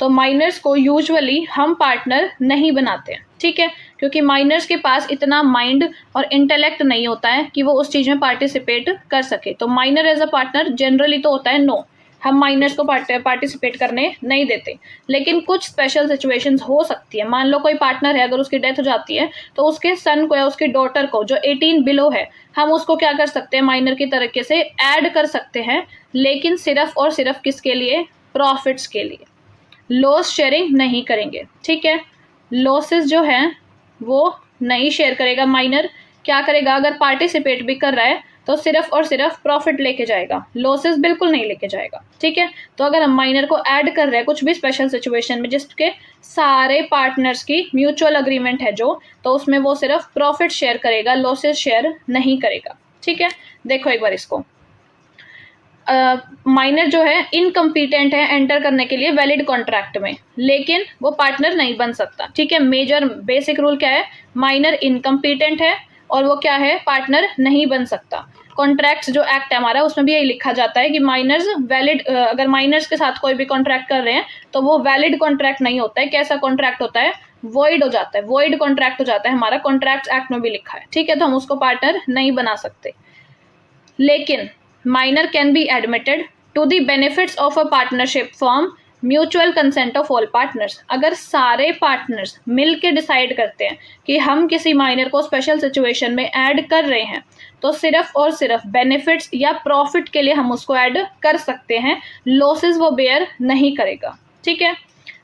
तो माइनर्स को यूजुअली हम पार्टनर नहीं बनाते हैं, ठीक है। क्योंकि माइनर्स के पास इतना माइंड और इंटेलेक्ट नहीं होता है कि वो उस चीज़ में पार्टिसिपेट कर सके। तो minor as a partner generally तो होता है नो, हम माइनर्स को पार्टिसिपेट करने नहीं देते। लेकिन कुछ स्पेशल सिचुएशंस हो सकती है। मान लो कोई पार्टनर है, अगर उसकी डेथ हो जाती है तो उसके सन को या उसकी डॉटर को जो 18 बिलो है, हम उसको क्या कर सकते हैं, माइनर की तरीके से ऐड कर सकते हैं, लेकिन सिर्फ और सिर्फ किसके लिए, प्रॉफिट्स के लिए। लॉस शेयरिंग नहीं करेंगे, ठीक है। लॉसेस जो हैं वो नहीं शेयर करेगा माइनर। क्या करेगा, अगर पार्टिसिपेट भी कर रहा है तो सिर्फ और सिर्फ प्रॉफिट लेके जाएगा, लॉसेस बिल्कुल नहीं लेके जाएगा, ठीक है। तो अगर हम माइनर को ऐड कर रहे हैं कुछ भी स्पेशल सिचुएशन में जिसके सारे पार्टनर्स की म्यूचुअल अग्रीमेंट है जो, तो उसमें वो सिर्फ प्रॉफिट शेयर करेगा, लॉसेस शेयर नहीं करेगा, ठीक है। देखो एक बार इसको, माइनर जो है इनकम्पिटेंट है एंटर करने के लिए वैलिड कॉन्ट्रैक्ट में, लेकिन वो पार्टनर नहीं बन सकता, ठीक है। मेजर बेसिक रूल क्या है, माइनर इनकम्पिटेंट है और वो क्या है, पार्टनर नहीं बन सकता। कॉन्ट्रैक्ट्स जो एक्ट है हमारा उसमें भी यही लिखा जाता है कि माइनर्स वैलिड, अगर माइनर्स के साथ कोई भी कॉन्ट्रैक्ट कर रहे हैं तो वो वैलिड कॉन्ट्रैक्ट नहीं होता है। कैसा कॉन्ट्रैक्ट होता है, वॉइड हो जाता है, वॉइड कॉन्ट्रैक्ट हो जाता है हमारा, कॉन्ट्रैक्ट एक्ट में भी लिखा है, ठीक है। तो हम उसको पार्टनर नहीं बना सकते। लेकिन minor can be admitted to the benefits of a partnership from mutual consent of all partners. अगर सारे पार्टनर्स मिल के डिसाइड करते हैं कि हम किसी माइनर को स्पेशल सिचुएशन में ऐड कर रहे हैं तो सिर्फ और सिर्फ बेनिफिट्स या प्रॉफिट के लिए हम उसको ऐड कर सकते हैं, लॉसेस वो बेयर नहीं करेगा, ठीक है।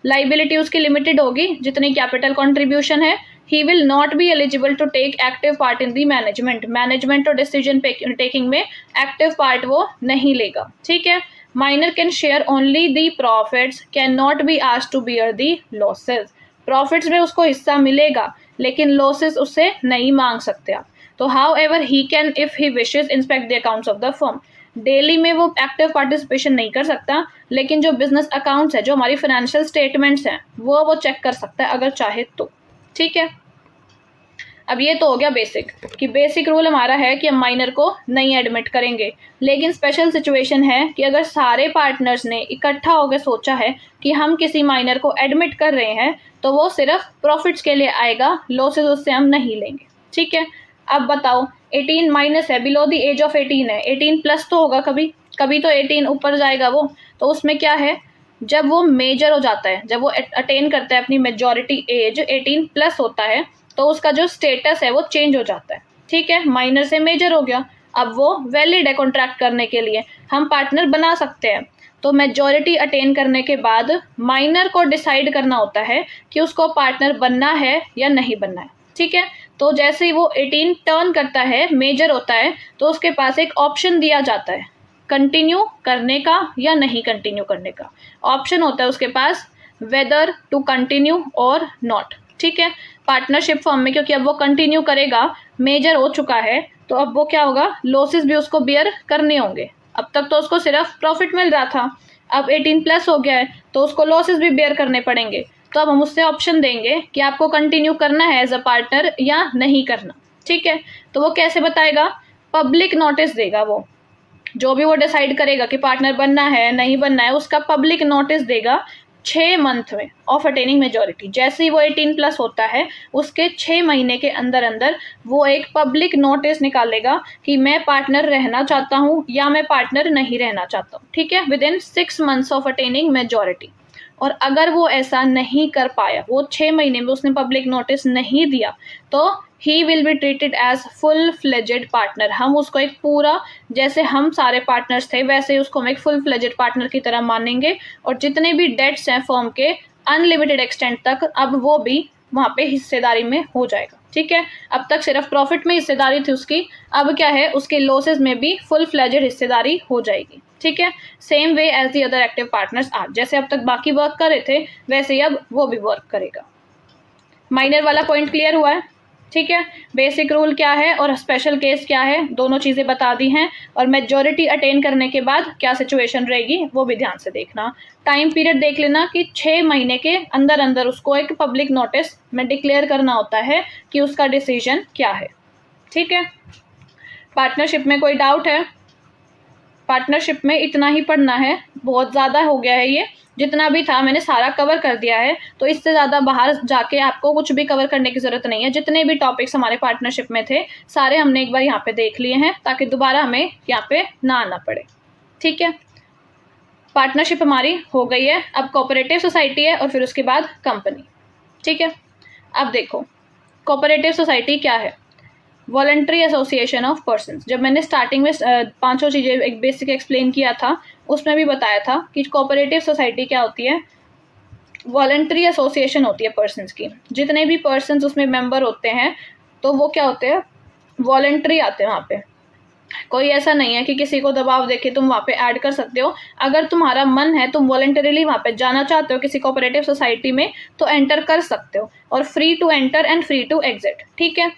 लाइबिलिटी उसकी लिमिटेड होगी, जितनी कैपिटल कंट्रीब्यूशन है। He will not be eligible to take active part in the management और डिसीजन टेकिंग में एक्टिव पार्ट वो नहीं लेगा, ठीक है। Minor can share only the profits, can not be asked to bear the losses. Profits में उसको हिस्सा मिलेगा लेकिन लॉसेस उससे नहीं मांग सकते आप। तो how ever he can if he wishes inspect the accounts of the firm. Daily में वो एक्टिव पार्टिसिपेशन नहीं कर सकता, लेकिन जो बिजनेस अकाउंट्स है, जो हमारी फाइनेंशियल स्टेटमेंट्स हैं, वो चेक कर सकता है अगर चाहे तो, ठीक है। अब ये तो हो गया बेसिक, कि बेसिक रूल हमारा है कि हम माइनर को नहीं एडमिट करेंगे। लेकिन स्पेशल सिचुएशन है कि अगर सारे पार्टनर्स ने इकट्ठा होकर सोचा है कि हम किसी माइनर को एडमिट कर रहे हैं तो वो सिर्फ प्रॉफिट्स के लिए आएगा, लॉसेज उससे हम नहीं लेंगे, ठीक है। अब बताओ 18 माइनस है, बिलो द एज ऑफ 18 है, 18 प्लस तो होगा कभी कभी, तो 18 ऊपर जाएगा वो। तो उसमें क्या है, जब वो मेजर हो जाता है, जब वो अटेन करता है अपनी मेजॉरिटी एज, 18 प्लस होता है, तो उसका जो स्टेटस है वो चेंज हो जाता है, ठीक है। माइनर से मेजर हो गया, अब वो वैलिड है कॉन्ट्रैक्ट करने के लिए, हम पार्टनर बना सकते हैं। तो मेजॉरिटी अटेन करने के बाद माइनर को डिसाइड करना होता है कि उसको पार्टनर बनना है या नहीं बनना है, ठीक है। तो जैसे ही वो 18 टर्न करता है, मेजर होता है, तो उसके पास एक ऑप्शन दिया जाता है कंटिन्यू करने का या नहीं कंटिन्यू करने का। ऑप्शन होता है उसके पास वेदर टू कंटिन्यू और नॉट, ठीक है। पार्टनरशिप फॉर्म में क्योंकि अब वो कंटिन्यू करेगा, मेजर हो चुका है, तो अब वो क्या होगा, लॉसेस भी उसको बियर करने होंगे। अब तक तो उसको सिर्फ प्रॉफिट मिल रहा था, अब 18 प्लस हो गया है तो उसको लॉसेस भी बियर करने पड़ेंगे। तो अब हम उससे ऑप्शन देंगे कि आपको कंटिन्यू करना है एज अ पार्टनर या नहीं करना, ठीक है। तो वो कैसे बताएगा, पब्लिक नोटिस देगा। वो जो भी वो डिसाइड करेगा कि पार्टनर बनना है नहीं बनना है, उसका पब्लिक नोटिस देगा 6 मंथ में ऑफ अटेनिंग मेजॉरिटी। जैसे ही वो 18 प्लस होता है, उसके 6 महीने के अंदर अंदर वो एक पब्लिक नोटिस निकालेगा कि मैं पार्टनर रहना चाहता हूँ या मैं पार्टनर नहीं रहना चाहता हूँ, ठीक है, with in 6 months of attaining majority. और अगर वो ऐसा नहीं कर पाया, वो 6 महीने में उसने पब्लिक नोटिस नहीं दिया, तो he will be treated as full fledged partner. हम उसको एक पूरा, जैसे हम सारे पार्टनर्स थे वैसे ही उसको हम एक फुल फ्लेजेड पार्टनर की तरह मानेंगे। और जितने भी डेट्स हैं फर्म के अनलिमिटेड एक्सटेंट तक, अब वो भी वहाँ पे हिस्सेदारी में हो जाएगा, ठीक है। अब तक सिर्फ प्रॉफिट में हिस्सेदारी थी उसकी, अब क्या है, उसके लॉसेज में भी फुल फ्लेजेड हिस्सेदारी हो जाएगी, ठीक है। Same way as the other active partners are, जैसे अब तक बाकी वर्क कर रहे थे वैसे ही अब वो भी वर्क करेगा। माइनर वाला पॉइंट क्लियर हुआ है, ठीक है। बेसिक रूल क्या है और स्पेशल केस क्या है, दोनों चीज़ें बता दी हैं। और मेजॉरिटी अटेन करने के बाद क्या सिचुएशन रहेगी वो भी ध्यान से देखना। टाइम पीरियड देख लेना कि 6 महीने के अंदर अंदर उसको एक पब्लिक नोटिस में डिक्लेयर करना होता है कि उसका डिसीजन क्या है, ठीक है। पार्टनरशिप में कोई डाउट है? पार्टनरशिप में इतना ही पढ़ना है, बहुत ज़्यादा हो गया है ये, जितना भी था मैंने सारा कवर कर दिया है, तो इससे ज़्यादा बाहर जाके आपको कुछ भी कवर करने की ज़रूरत नहीं है। जितने भी टॉपिक्स हमारे पार्टनरशिप में थे सारे हमने एक बार यहाँ पे देख लिए हैं, ताकि दोबारा हमें यहाँ पे ना आना पड़े। ठीक है, पार्टनरशिप हमारी हो गई है। अब कोऑपरेटिव सोसाइटी है और फिर उसके बाद कंपनी। ठीक है, अब देखो कोऑपरेटिव सोसाइटी क्या है। Voluntary association of persons. जब मैंने स्टार्टिंग में पांचों चीज़ें एक बेसिक एक्सप्लेन किया था, उसमें भी बताया था कि कोऑपरेटिव सोसाइटी क्या होती है। वॉलंटरी एसोसिएशन होती है पर्सन्स की। जितने भी पर्सन्स उसमें मेंबर होते हैं तो वो क्या होते हैं, वॉलंटरी आते हैं वहाँ पे। कोई ऐसा नहीं है कि किसी को दबाव देके तुम वहाँ पे ऐड कर सकते हो। अगर तुम्हारा मन है, तुम वॉलंटरीली वहाँ पे जाना चाहते हो किसी कोऑपरेटिव सोसाइटी में, तो एंटर कर सकते हो, और free to enter and free to exit. ठीक है,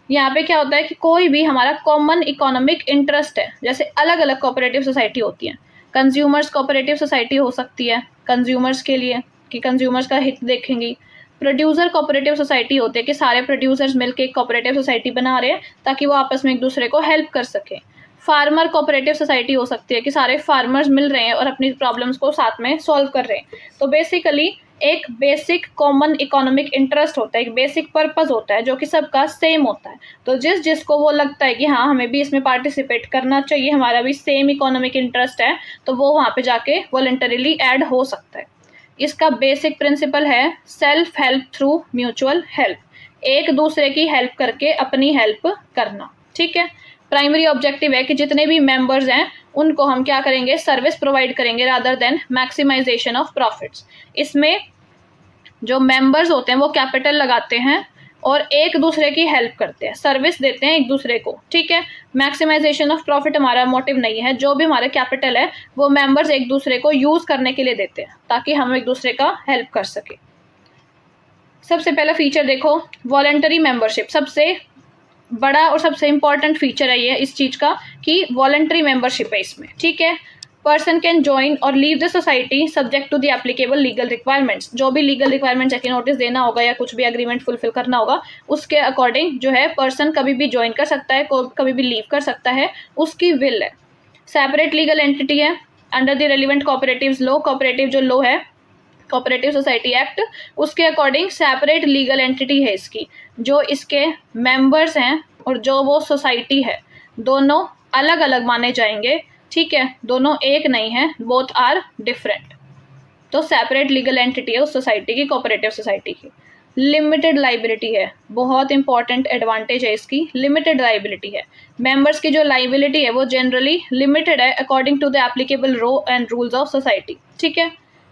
यहाँ पे क्या होता है कि कोई भी हमारा कॉमन इकोनॉमिक इंटरेस्ट है, जैसे अलग अलग कोऑपरेटिव सोसाइटी होती है। कंज्यूमर्स कोऑपरेटिव सोसाइटी हो सकती है कंज्यूमर्स के लिए, कि कंज्यूमर्स का हित देखेंगी। प्रोड्यूसर कोऑपरेटिव सोसाइटी होती है कि सारे प्रोड्यूसर्स मिलकर एक कोऑपरेटिव सोसाइटी बना रहे हैं ताकि वो आपस में एक दूसरे को हेल्प कर सकें। फार्मर कोऑपरेटिव सोसाइटी हो सकती है कि सारे फार्मर्स मिल रहे हैं और अपनी प्रॉब्लम्स को साथ में सॉल्व कर रहे हैं। तो बेसिकली एक बेसिक कॉमन इकोनॉमिक इंटरेस्ट होता है, एक बेसिक पर्पस होता है जो कि सबका सेम होता है। तो जिसको वो लगता है कि हाँ हमें भी इसमें पार्टिसिपेट करना चाहिए, हमारा भी सेम इकोनॉमिक इंटरेस्ट है, तो वो वहाँ पे जाके वॉलंटरीली ऐड हो सकता है। इसका बेसिक प्रिंसिपल है self help through mutual help, एक दूसरे की हेल्प करके अपनी हेल्प करना। ठीक है, प्राइमरी ऑब्जेक्टिव है कि जितने भी मेंबर्स हैं उनको हम क्या करेंगे, सर्विस प्रोवाइड करेंगे rather than maximisation of profits. इसमें जो मेंबर्स होते हैं वो कैपिटल लगाते हैं और एक दूसरे की हेल्प करते हैं, सर्विस देते हैं एक दूसरे को। ठीक है, मैक्सिमाइजेशन ऑफ प्रॉफिट हमारा मोटिव नहीं है। जो भी हमारे कैपिटल है वो मेंबर्स एक दूसरे को यूज करने के लिए देते हैं ताकि हम एक दूसरे का हेल्प कर सके। सबसे पहला फीचर देखो, वॉलंटरी मेंबरशिप। सबसे बड़ा और सबसे इंपॉर्टेंट फीचर है ये इस चीज का कि वॉलंटरी मेंबरशिप है इसमें। ठीक है, person can join or leave the society subject to the applicable legal requirements. जो भी लीगल रिक्वायरमेंट्स है कि नोटिस देना होगा या कुछ भी एग्रीमेंट फुलफिल करना होगा, उसके अकॉर्डिंग जो है पर्सन कभी भी ज्वाइन कर सकता है, कभी भी लीव कर सकता है, उसकी विल है। सेपरेट लीगल एंटिटी है under the relevant cooperatives law. Cooperative जो लॉ है, कोऑपरेटिव सोसाइटी एक्ट, उसके अकॉर्डिंग सेपरेट लीगल एंटिटी है इसकी। जो इसके मेंबर्स हैं और जो वो सोसाइटी है, दोनों अलग अलग माने जाएंगे। ठीक है, दोनों एक नहीं है, बोथ आर डिफरेंट। तो सेपरेट लीगल एंटिटी है उस सोसाइटी की, कोऑपरेटिव सोसाइटी की। लिमिटेड लाइबिलिटी है, बहुत इंपॉर्टेंट एडवांटेज है इसकी, लिमिटेड लाइबिलिटी है। मेंबर्स की जो लाइबिलिटी है वो जनरली लिमिटेड है according to the applicable law and rules of society. ठीक है,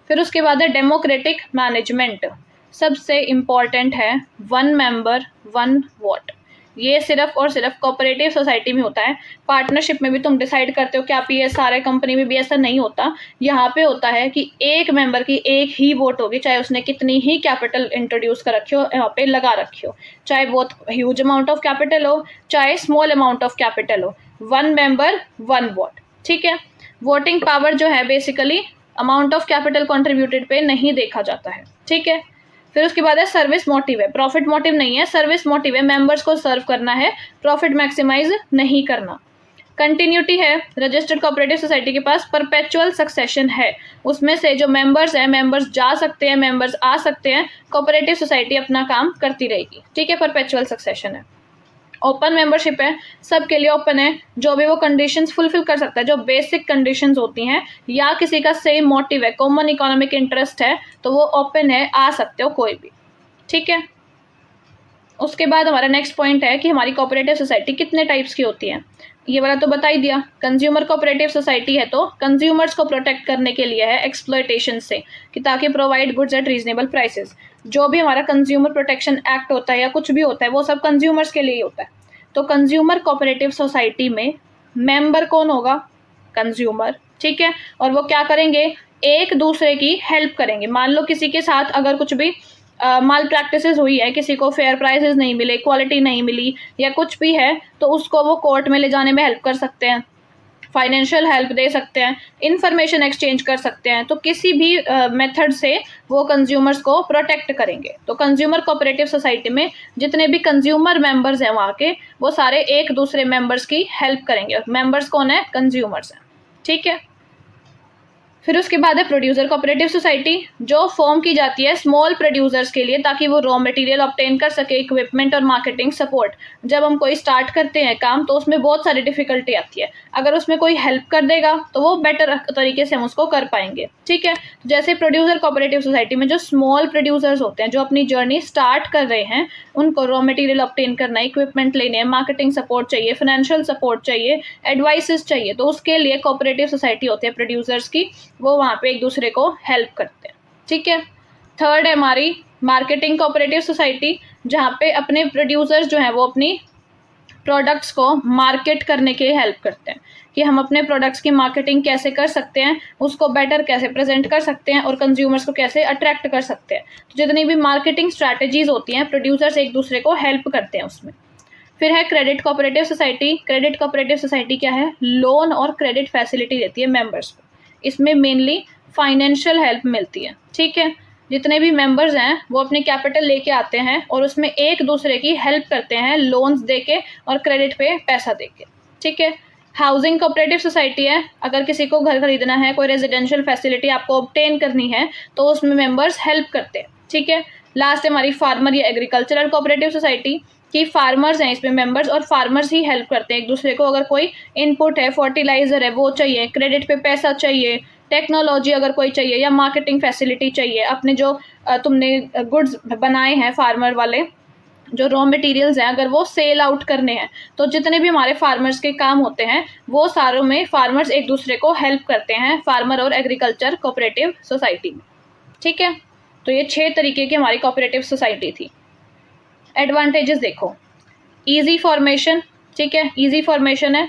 फिर उसके बाद है डेमोक्रेटिक मैनेजमेंट। सबसे इम्पॉर्टेंट है वन मेंबर वन वोट। ये सिर्फ और सिर्फ कोऑपरेटिव सोसाइटी में होता है। पार्टनरशिप में भी तुम डिसाइड करते हो क्या पी, सारे कंपनी में भी ऐसा नहीं होता। यहाँ पे होता है कि एक मेंबर की एक ही वोट होगी, चाहे उसने कितनी ही कैपिटल इंट्रोड्यूस कर रखी हो, यहाँ पे लगा रखी हो, चाहे बहुत ह्यूज अमाउंट ऑफ कैपिटल हो चाहे स्मॉल अमाउंट ऑफ कैपिटल हो। One member one vote. ठीक है, वोटिंग पावर जो है basically amount of capital contributed पे नहीं देखा जाता है। ठीक है, फिर उसके बाद है सर्विस मोटिव है, प्रॉफिट मोटिव नहीं है, सर्विस मोटिव है, मेंबर्स को सर्व करना है, प्रॉफिट मैक्सिमाइज नहीं करना। कंटिन्यूटी है, रजिस्टर्ड कोऑपरेटिव सोसाइटी के पास परपेचुअल सक्सेशन है। उसमें से जो मेंबर्स हैं, मेंबर्स जा सकते हैं, मेंबर्स आ सकते हैं, कोऑपरेटिव सोसाइटी अपना काम करती रहेगी। ठीक है, परपेचुअल सक्सेशन है। ओपन मेंबरशिप है, सबके लिए ओपन है, जो भी वो कंडीशंस फुलफिल कर सकता है, जो बेसिक कंडीशंस होती हैं, या किसी का सेम मोटिव है, कॉमन इकोनॉमिक इंटरेस्ट है, तो वो ओपन है, आ सकते हो कोई भी। ठीक है, उसके बाद हमारा नेक्स्ट पॉइंट है कि हमारी कोऑपरेटिव सोसाइटी कितने टाइप्स की होती है। ये वाला तो बता ही दिया। कंज्यूमर कोऑपरेटिव सोसाइटी है तो कंज्यूमर्स को प्रोटेक्ट करने के लिए है एक्सप्लॉयटेशन से, कि ताकि provide goods at reasonable prices. जो भी हमारा कंज्यूमर प्रोटेक्शन एक्ट होता है या कुछ भी होता है वो सब कंज्यूमर्स के लिए ही होता है। तो कंज्यूमर कोऑपरेटिव सोसाइटी में मेंबर कौन होगा, कंज्यूमर। ठीक है, और वो क्या करेंगे, एक दूसरे की हेल्प करेंगे। मान लो किसी के साथ अगर कुछ भी माल प्रैक्टिसेस हुई है, किसी को फेयर प्राइसेस नहीं मिले, क्वालिटी नहीं मिली या कुछ भी है, तो उसको वो कोर्ट में ले जाने में हेल्प कर सकते हैं, फाइनेंशियल हेल्प दे सकते हैं, इंफॉर्मेशन एक्सचेंज कर सकते हैं। तो किसी भी मेथड से वो कंज्यूमर्स को प्रोटेक्ट करेंगे। तो कंज्यूमर कोऑपरेटिव सोसाइटी में जितने भी कंज्यूमर मेंबर्स हैं वहाँ के, वो सारे एक दूसरे मेंबर्स की हेल्प करेंगे। मेंबर्स कौन है, कंज्यूमर्स हैं। ठीक है। फिर उसके बाद है प्रोड्यूसर कोऑपरेटिव सोसाइटी, जो फॉर्म की जाती है स्मॉल प्रोड्यूसर्स के लिए ताकि वो रॉ मटेरियल ऑब्टेन कर सके, इक्विपमेंट और मार्केटिंग सपोर्ट। जब हम कोई स्टार्ट करते हैं काम तो उसमें बहुत सारी डिफिकल्टी आती है, अगर उसमें कोई हेल्प कर देगा तो वो बेटर तरीके से हम उसको कर पाएंगे। ठीक है, जैसे प्रोड्यूसर कोऑपरेटिव सोसाइटी में जो स्मॉल प्रोड्यूसर्स होते हैं जो अपनी जर्नी स्टार्ट कर रहे हैं, उनको रॉ मटेरियल ऑब्टेन करना, इक्विपमेंट लेने हैं, मार्केटिंग सपोर्ट चाहिए, फाइनेंशियल सपोर्ट चाहिए, एडवाइसेस चाहिए, तो उसके लिए कोऑपरेटिव सोसाइटी होती है प्रोड्यूसर्स की, वो वहाँ पे एक दूसरे को हेल्प करते हैं। ठीक है। थर्ड है हमारी मार्केटिंग कोऑपरेटिव सोसाइटी, जहाँ पे अपने प्रोड्यूसर्स जो हैं वो अपनी प्रोडक्ट्स को मार्केट करने के लिए हेल्प करते हैं कि हम अपने प्रोडक्ट्स की मार्केटिंग कैसे कर सकते हैं, उसको बेटर कैसे प्रेजेंट कर सकते हैं और कंज्यूमर्स को कैसे अट्रैक्ट कर सकते हैं। तो जितनी भी मार्केटिंग स्ट्रैटेजीज होती हैं प्रोड्यूसर्स एक दूसरे को हेल्प करते हैं उसमें। फिर है credit cooperative society. Credit cooperative society क्या है, लोन और क्रेडिट फैसिलिटी देती है मेंबर्स को। इसमें मेनली फाइनेंशियल हेल्प मिलती है। ठीक है, जितने भी मेंबर्स हैं वो अपने कैपिटल लेके आते हैं और उसमें एक दूसरे की हेल्प करते हैं लोन्स देके और क्रेडिट पे पैसा देके। ठीक है। हाउसिंग कोऑपरेटिव सोसाइटी है, अगर किसी को घर खरीदना है, कोई रेजिडेंशियल फैसिलिटी आपको ऑब्टेन करनी है तो उसमें मेंबर्स हेल्प करते हैं। ठीक है। लास्ट है हमारी फार्मर या एग्रीकल्चरल कोऑपरेटिव सोसाइटी कि फार्मर्स हैं इसमें मेंबर्स और फार्मर्स ही हेल्प करते हैं एक दूसरे को। अगर कोई इनपुट है, फर्टिलाइजर है वो चाहिए, क्रेडिट पे पैसा चाहिए, टेक्नोलॉजी अगर कोई चाहिए या मार्केटिंग फैसिलिटी चाहिए, अपने जो तुमने गुड्स बनाए हैं फार्मर वाले, जो रॉ मटेरियल्स हैं अगर वो सेल आउट करने हैं, तो जितने भी हमारे फार्मर्स के काम होते हैं वो सारों में फार्मर्स एक दूसरे को हेल्प करते हैं फार्मर और एग्रीकल्चर कोऑपरेटिव सोसाइटी में। ठीक है, तो ये 6 तरीके की हमारी कोऑपरेटिव सोसाइटी थी। एडवांटेजेस देखो, इजी फॉर्मेशन। ठीक है, इजी फॉर्मेशन है,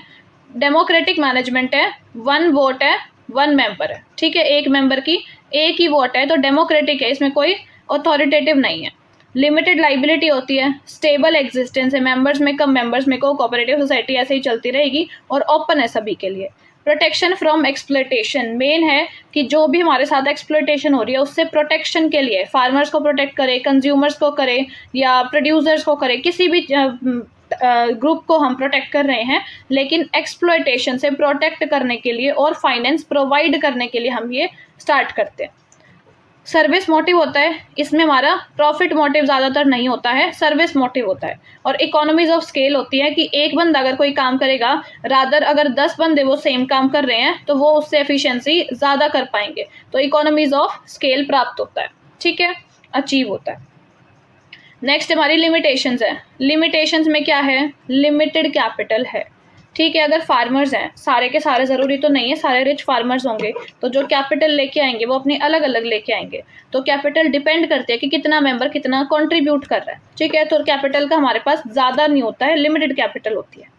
डेमोक्रेटिक मैनेजमेंट है, 1 वोट है, 1 मेंबर है। ठीक है, एक मेंबर की एक ही वोट है तो डेमोक्रेटिक है, इसमें कोई अथॉरिटेटिव नहीं है। लिमिटेड लाइबिलिटी होती है, स्टेबल एग्जिस्टेंस है, मेंबर्स में कम, मेंबर्स में को कोऑपरेटिव सोसाइटी ऐसे ही चलती रहेगी और ओपन है सभी के लिए। प्रोटेक्शन फ्रॉम एक्सप्लॉयटेशन, मेन है कि जो भी हमारे साथ एक्सप्लॉयटेशन हो रही है उससे प्रोटेक्शन के लिए फार्मर्स को प्रोटेक्ट करे, कंज्यूमर्स को करे या प्रोड्यूसर्स को करे, किसी भी ग्रुप को हम प्रोटेक्ट कर रहे हैं, लेकिन एक्सप्लॉयटेशन से प्रोटेक्ट करने के लिए और फाइनेंस प्रोवाइड करने के लिए हम ये स्टार्ट करते हैं। सर्विस मोटिव होता है, इसमें हमारा प्रॉफिट मोटिव ज़्यादातर नहीं होता है, सर्विस मोटिव होता है। और इकोनॉमीज ऑफ स्केल होती है कि एक बंदा अगर कोई काम करेगा, रादर अगर 10 बंदे वो सेम काम कर रहे हैं तो वो उससे एफिशिएंसी ज़्यादा कर पाएंगे, तो इकोनॉमीज ऑफ स्केल प्राप्त होता है। ठीक है, अचीव होता है। नेक्स्ट हमारी लिमिटेशंस है। लिमिटेशंस में क्या है, लिमिटेड कैपिटल है। ठीक है, अगर फार्मर्स हैं, सारे के सारे ज़रूरी तो नहीं है सारे रिच फार्मर्स होंगे, तो जो कैपिटल लेके आएंगे वो अपनी अलग अलग लेके आएंगे, तो कैपिटल डिपेंड करती है कि कितना मेंबर कितना कंट्रीब्यूट कर रहा है। ठीक है, तो कैपिटल का हमारे पास ज़्यादा नहीं होता है, लिमिटेड कैपिटल होती है।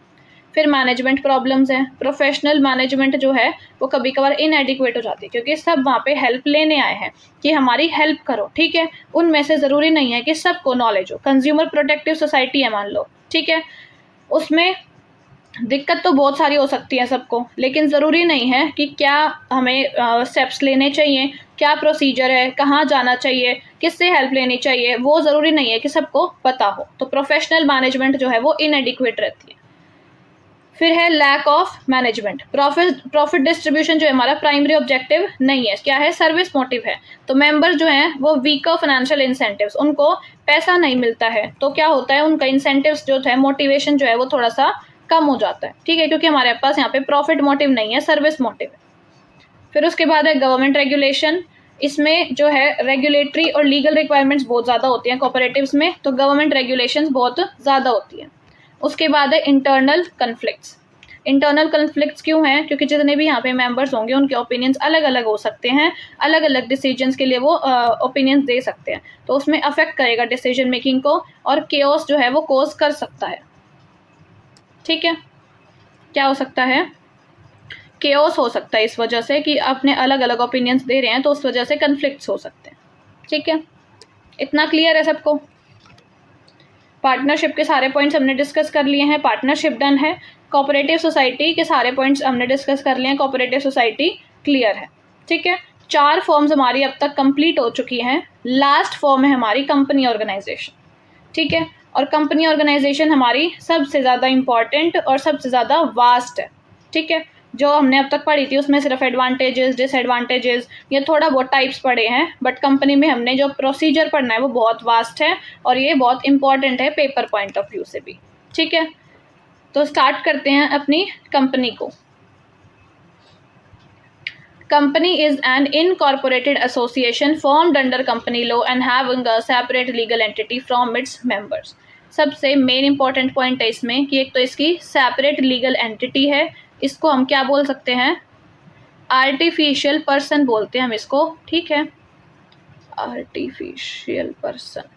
फिर मैनेजमेंट प्रॉब्लम्स हैं, प्रोफेशनल मैनेजमेंट जो है वो कभी कभार इनएडिक्वेट हो जाती है क्योंकि सब वहाँ पे हेल्प लेने आए हैं कि हमारी हेल्प करो। ठीक है, उनमें से ज़रूरी नहीं है कि सबको नॉलेज हो। कंज्यूमर प्रोटेक्टिव सोसाइटी है मान लो, ठीक है, उसमें दिक्कत तो बहुत सारी हो सकती है सबको, लेकिन ज़रूरी नहीं है कि क्या हमें स्टेप्स लेने चाहिए, क्या प्रोसीजर है, कहाँ जाना चाहिए, किससे हेल्प लेनी चाहिए, वो ज़रूरी नहीं है कि सबको पता हो। तो प्रोफेशनल मैनेजमेंट जो है वो इनएडिक्वेट रहती है। फिर है lack of management. Profit distribution जो है हमारा प्राइमरी ऑब्जेक्टिव नहीं है, क्या है, सर्विस मोटिव है। तो मेंबर जो हैं वो वीकर फाइनेंशियल इंसेंटिव्स, उनको पैसा नहीं मिलता है तो क्या होता है, उनका इंसेंटिव्स जो है, मोटिवेशन जो है वो थोड़ा सा कम हो जाता है। ठीक है, क्योंकि हमारे पास यहाँ पे प्रॉफिट मोटिव नहीं है, सर्विस मोटिव है। फिर उसके बाद है गवर्नमेंट रेगुलेशन। इसमें जो है रेगुलेटरी और लीगल रिक्वायरमेंट्स बहुत ज़्यादा होती हैं कोऑपरेटिव्स में, तो गवर्नमेंट रेगुलेशंस बहुत ज़्यादा होती है। उसके बाद है इंटरनल कन्फ्लिक्ट्स। इंटरनल कन्फ्लिक्ट्स क्यों हैं, क्योंकि जितने भी यहाँ पे मेंबर्स होंगे उनके ओपिनियंस अलग अलग हो सकते हैं, अलग अलग डिसीजंस के लिए वो ओपिनियंस दे सकते हैं, तो उसमें अफेक्ट करेगा डिसीजन मेकिंग को और केओस जो है वो कोज कर सकता है। ठीक है, क्या हो सकता है, केओस हो सकता है इस वजह से कि अपने अलग अलग ओपिनियंस दे रहे हैं, तो उस वजह से कन्फ्लिक्ट्स हो सकते हैं। ठीक है, इतना क्लियर है सबको। पार्टनरशिप के सारे पॉइंट्स हमने डिस्कस कर लिए हैं, पार्टनरशिप डन है। कोऑपरेटिव सोसाइटी के सारे पॉइंट्स हमने डिस्कस कर लिए हैं, कोऑपरेटिव सोसाइटी क्लियर है। ठीक है, 4 फॉर्म्स हमारी अब तक कंप्लीट हो चुकी हैं। लास्ट फॉर्म है हमारी कंपनी ऑर्गेनाइजेशन। ठीक है, और कंपनी ऑर्गेनाइजेशन हमारी सबसे ज़्यादा इम्पॉर्टेंट और सबसे ज़्यादा वास्ट है। ठीक है, जो हमने अब तक पढ़ी थी उसमें सिर्फ एडवांटेजेस, डिसएडवांटेजेस, ये थोड़ा बहुत टाइप्स पढ़े हैं, बट कंपनी में हमने जो प्रोसीजर पढ़ना है वो बहुत वास्ट है और ये बहुत इंपॉर्टेंट है पेपर पॉइंट ऑफ व्यू से भी। ठीक है, तो स्टार्ट करते हैं अपनी कंपनी को। Company is an incorporated association formed under company law and having a separate legal entity from its members. सबसे मेन इंपॉर्टेंट पॉइंट है इसमें कि एक तो इसकी सेपरेट लीगल एंटिटी है, इसको हम क्या बोल सकते हैं, आर्टिफिशियल पर्सन बोलते हैं हम इसको। ठीक है, artificial person,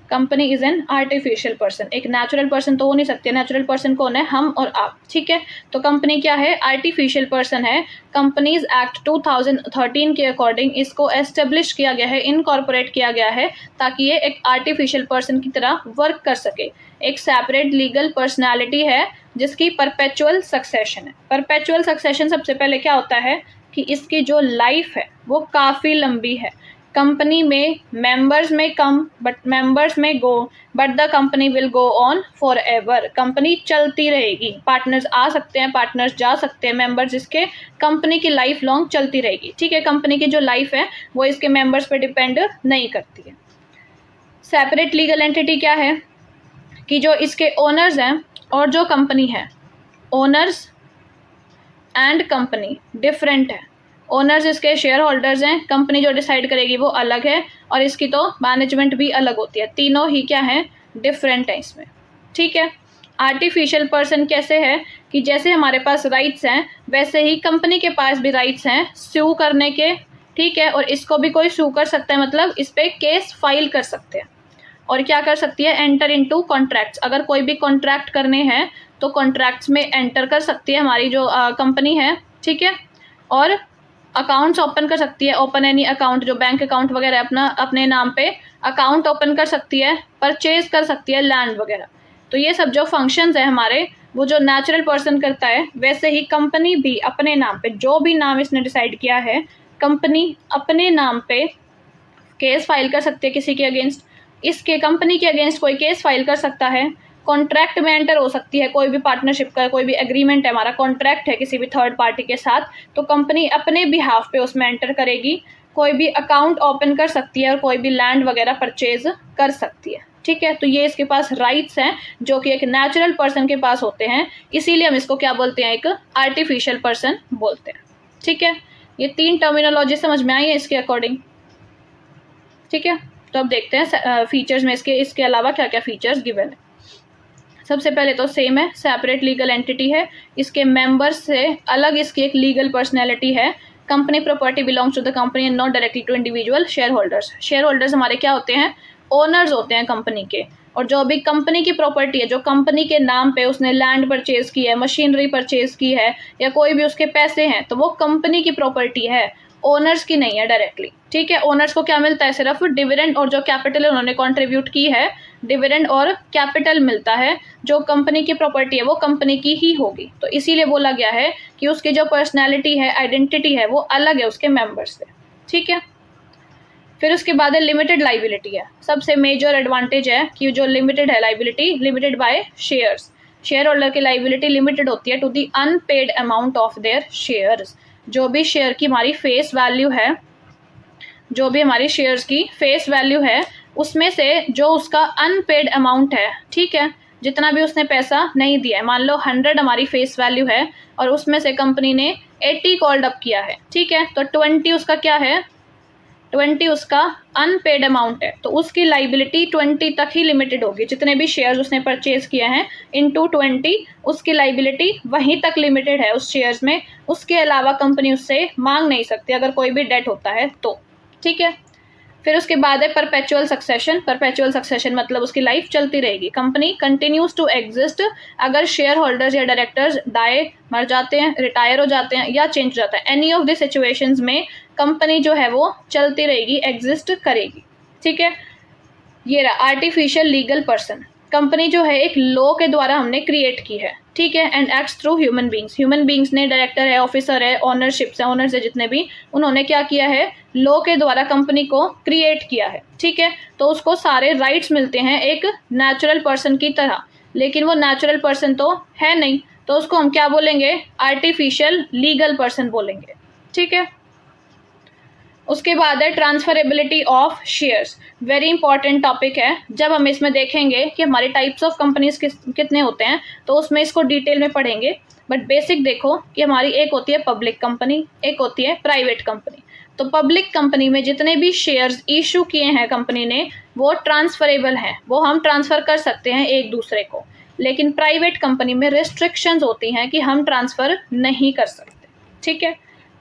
company is an artificial person. एक नेचुरल पर्सन तो हो नहीं सकती, नेचुरल पर्सन कौन है, हम और आप। ठीक है, तो कंपनी क्या है, आर्टिफिशियल पर्सन है। कंपनीज एक्ट 2013 के अकॉर्डिंग इसको एस्टेब्लिश किया गया है, इनकॉर्पोरेट किया गया है, ताकि ये एक आर्टिफिशियल पर्सन की तरह वर्क कर सके। एक सेपरेट लीगल पर्सनैलिटी है जिसकी परपेचुअल सक्सेशन है। परपेचुअल सक्सेशन सबसे पहले क्या होता है कि इसकी जो लाइफ है वो काफ़ी लंबी है। कंपनी में मेंबर्स में कम but members may go, but the company will go on for ever. Company चलती रहेगी, पार्टनर्स आ सकते हैं, पार्टनर्स जा सकते हैं, मेंबर्स इसके, कंपनी की लाइफ लॉन्ग चलती रहेगी। ठीक है, कंपनी की जो लाइफ है वो इसके मेंबर्स पे डिपेंड नहीं करती है। सेपरेट लीगल एंटिटी क्या है कि जो इसके ओनर्स हैं और जो कंपनी है, ओनर्स एंड कंपनी डिफरेंट है। ओनर्स इसके शेयर होल्डर्स हैं, कंपनी जो डिसाइड करेगी वो अलग है, और इसकी तो मैनेजमेंट भी अलग होती है। तीनों ही क्या है, डिफरेंट है इसमें। ठीक है, आर्टिफिशियल पर्सन कैसे है कि जैसे हमारे पास राइट्स हैं वैसे ही कंपनी के पास भी राइट्स हैं स्यू करने के। ठीक है, और इसको भी कोई सू कर सकता है, मतलब इस पर केस फाइल कर सकते हैं। और क्या कर सकती है, एंटर इनटू कॉन्ट्रैक्ट्स। अगर कोई भी कॉन्ट्रैक्ट करने हैं तो कॉन्ट्रैक्ट्स में एंटर कर सकती है हमारी जो कंपनी है। ठीक है, और अकाउंट्स ओपन कर सकती है, ओपन एनी अकाउंट, जो बैंक अकाउंट वगैरह अपने नाम पे अकाउंट ओपन कर सकती है, परचेज कर सकती है लैंड वगैरह। तो ये सब जो फंक्शंस है हमारे, वो जो नेचुरल पर्सन करता है वैसे ही कंपनी भी अपने नाम पे, जो भी नाम इसने डिसाइड किया है, कंपनी अपने नाम पे केस फाइल कर सकती है किसी के अगेंस्ट। इसके कंपनी के अगेंस्ट कोई केस फाइल कर सकता है। कॉन्ट्रैक्ट में एंटर हो सकती है, कोई भी पार्टनरशिप का कोई भी एग्रीमेंट है, हमारा कॉन्ट्रैक्ट है किसी भी थर्ड पार्टी के साथ, तो कंपनी अपने बिहाफ पे उसमें एंटर करेगी। कोई भी अकाउंट ओपन कर सकती है और कोई भी लैंड वगैरह परचेज कर सकती है। ठीक है, तो ये इसके पास राइट्स हैं जो कि एक नेचुरल पर्सन के पास होते हैं, इसीलिए हम इसको क्या बोलते हैं, एक आर्टिफिशियल पर्सन बोलते हैं। ठीक है, ये 3 टर्मिनोलॉजी समझ में आई है इसके अकॉर्डिंग। ठीक है, तो अब देखते हैं फीचर्स में इसके अलावा क्या क्या फीचर्स गिवन है। सबसे पहले तो सेम है, सेपरेट लीगल एंटिटी है, इसके मेंबर्स से अलग इसकी एक लीगल पर्सनैलिटी है। Company property belongs to the company and not directly to individual shareholders. Shareholders हमारे क्या होते हैं, ओनर्स होते हैं कंपनी के। और जो भी कंपनी की प्रॉपर्टी है, जो कंपनी के नाम पे उसने लैंड परचेज की है, मशीनरी परचेज की है, या कोई भी उसके पैसे हैं, तो वो कंपनी की प्रॉपर्टी है, ओनर्स की नहीं है डायरेक्टली। ठीक है, ओनर्स को क्या मिलता है, सिर्फ डिविडेंड और जो कैपिटल उन्होंने कंट्रीब्यूट की है, डिविडेंड और कैपिटल मिलता है। जो कंपनी की प्रॉपर्टी है वो कंपनी की ही होगी, तो इसीलिए बोला गया है कि उसकी जो पर्सनैलिटी है, आइडेंटिटी है, वो अलग है उसके मेंबर्स से। ठीक है, फिर उसके बाद लिमिटेड लाइबिलिटी है। सबसे मेजर एडवांटेज है कि जो लिमिटेड है liability, limited by shares. Shareholder की लाइबिलिटी लिमिटेड होती है to the unpaid amount of their shares. जो भी शेयर की हमारी फेस वैल्यू है, जो भी हमारी शेयर्स की फेस वैल्यू है, उसमें से जो उसका अनपेड अमाउंट है, ठीक है, जितना भी उसने पैसा नहीं दिया है, मान लो 100 हमारी फेस वैल्यू है और उसमें से कंपनी ने 80 कॉल्ड अप किया है। ठीक है, तो 20 उसका क्या है, 20 उसका अनपेड अमाउंट है, तो उसकी लाइबिलिटी 20 तक ही लिमिटेड होगी। जितने भी शेयर्स उसने परचेज किए हैं इनटू 20, उसकी लाइबिलिटी वहीं तक लिमिटेड है उस शेयर्स में। उसके अलावा कंपनी उससे मांग नहीं सकती अगर कोई भी डेट होता है तो। ठीक है, फिर उसके बाद है परपेचुअल सक्सेशन। परपेचुअल सक्सेशन मतलब उसकी लाइफ चलती रहेगी, कंपनी कंटिन्यूज टू एग्जिस्ट। अगर शेयर होल्डर्स या डायरेक्टर्स डाई, मर जाते हैं, रिटायर हो जाते हैं या चेंज हो जाता है, एनी ऑफ द सिचुएशंस में कंपनी जो है वो चलती रहेगी, एग्जिस्ट करेगी। ठीक है, ये रहा आर्टिफिशियल लीगल पर्सन। कंपनी जो है एक लॉ के द्वारा हमने क्रिएट की है। ठीक है, and acts through human beings. Human beings ने, डायरेक्टर है, ऑफिसर है, ओनरशिप्स है, ओनर्स है जितने भी, उन्होंने क्या किया है, लॉ के द्वारा कंपनी को क्रिएट किया है। ठीक है, तो उसको सारे राइट्स मिलते हैं एक नेचुरल पर्सन की तरह। लेकिन वो नेचुरल पर्सन तो है नहीं, तो उसको हम क्या बोलेंगे? आर्टिफिशियल लीगल पर्सन बोलेंगे। ठीक है। उसके बाद है transferability of shares. Very important topic है। जब हम इसमें देखेंगे कि हमारे टाइप्स ऑफ कंपनीज कितने होते हैं, तो उसमें इसको डिटेल में पढ़ेंगे। बट बेसिक देखो कि हमारी एक होती है पब्लिक कंपनी, एक होती है प्राइवेट कंपनी। तो पब्लिक कंपनी में जितने भी शेयर्स इशू किए हैं कंपनी ने, वो ट्रांसफरेबल हैं, वो हम ट्रांसफ़र कर सकते हैं एक दूसरे को। लेकिन प्राइवेट कंपनी में रिस्ट्रिक्शंस होती हैं कि हम ट्रांसफ़र नहीं कर सकते। ठीक है।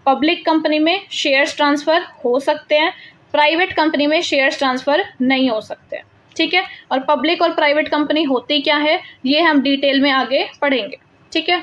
पब्लिक कंपनी में शेयर्स ट्रांसफ़र हो सकते हैं, प्राइवेट कंपनी में शेयर्स ट्रांसफ़र नहीं हो सकते। ठीक है। और पब्लिक और प्राइवेट कंपनी होती क्या है, ये हम डिटेल में आगे पढ़ेंगे। ठीक है।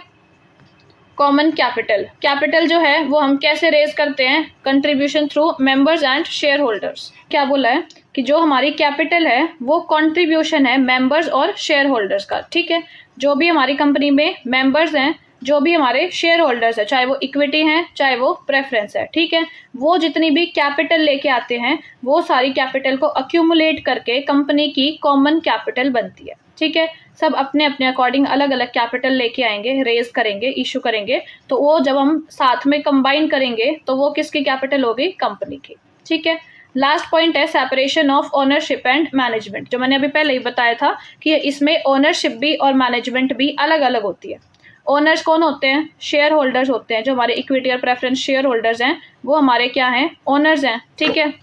कॉमन कैपिटल, कैपिटल जो है वो हम कैसे रेज करते हैं? Contribution through members and share holders. क्या बोला है कि जो हमारी कैपिटल है वो कंट्रीब्यूशन है मेंबर्स और शेयर होल्डर्स का। ठीक है। जो भी हमारी कंपनी में मेंबर्स हैं, जो भी हमारे शेयर होल्डर्स है, चाहे वो इक्विटी हैं चाहे वो प्रेफरेंस है, ठीक है, वो जितनी भी कैपिटल लेके आते हैं, वो सारी कैपिटल को अक्यूमुलेट करके कंपनी की कॉमन कैपिटल बनती है। ठीक है। सब अपने अपने अकॉर्डिंग अलग अलग कैपिटल लेके आएंगे, रेज करेंगे, इशू करेंगे, तो वो जब हम साथ में कंबाइन करेंगे तो वो किसकी कैपिटल होगी? कंपनी की। ठीक है। लास्ट पॉइंट है separation of ownership and management, जो मैंने अभी पहले ही बताया था कि इसमें ओनरशिप भी और मैनेजमेंट भी अलग अलग होती है। ओनर्स कौन होते हैं? शेयर होल्डर्स होते हैं। जो हमारे इक्विटी और प्रेफरेंस शेयर होल्डर्स हैं वो हमारे क्या हैं? ओनर्स हैं। ठीक है।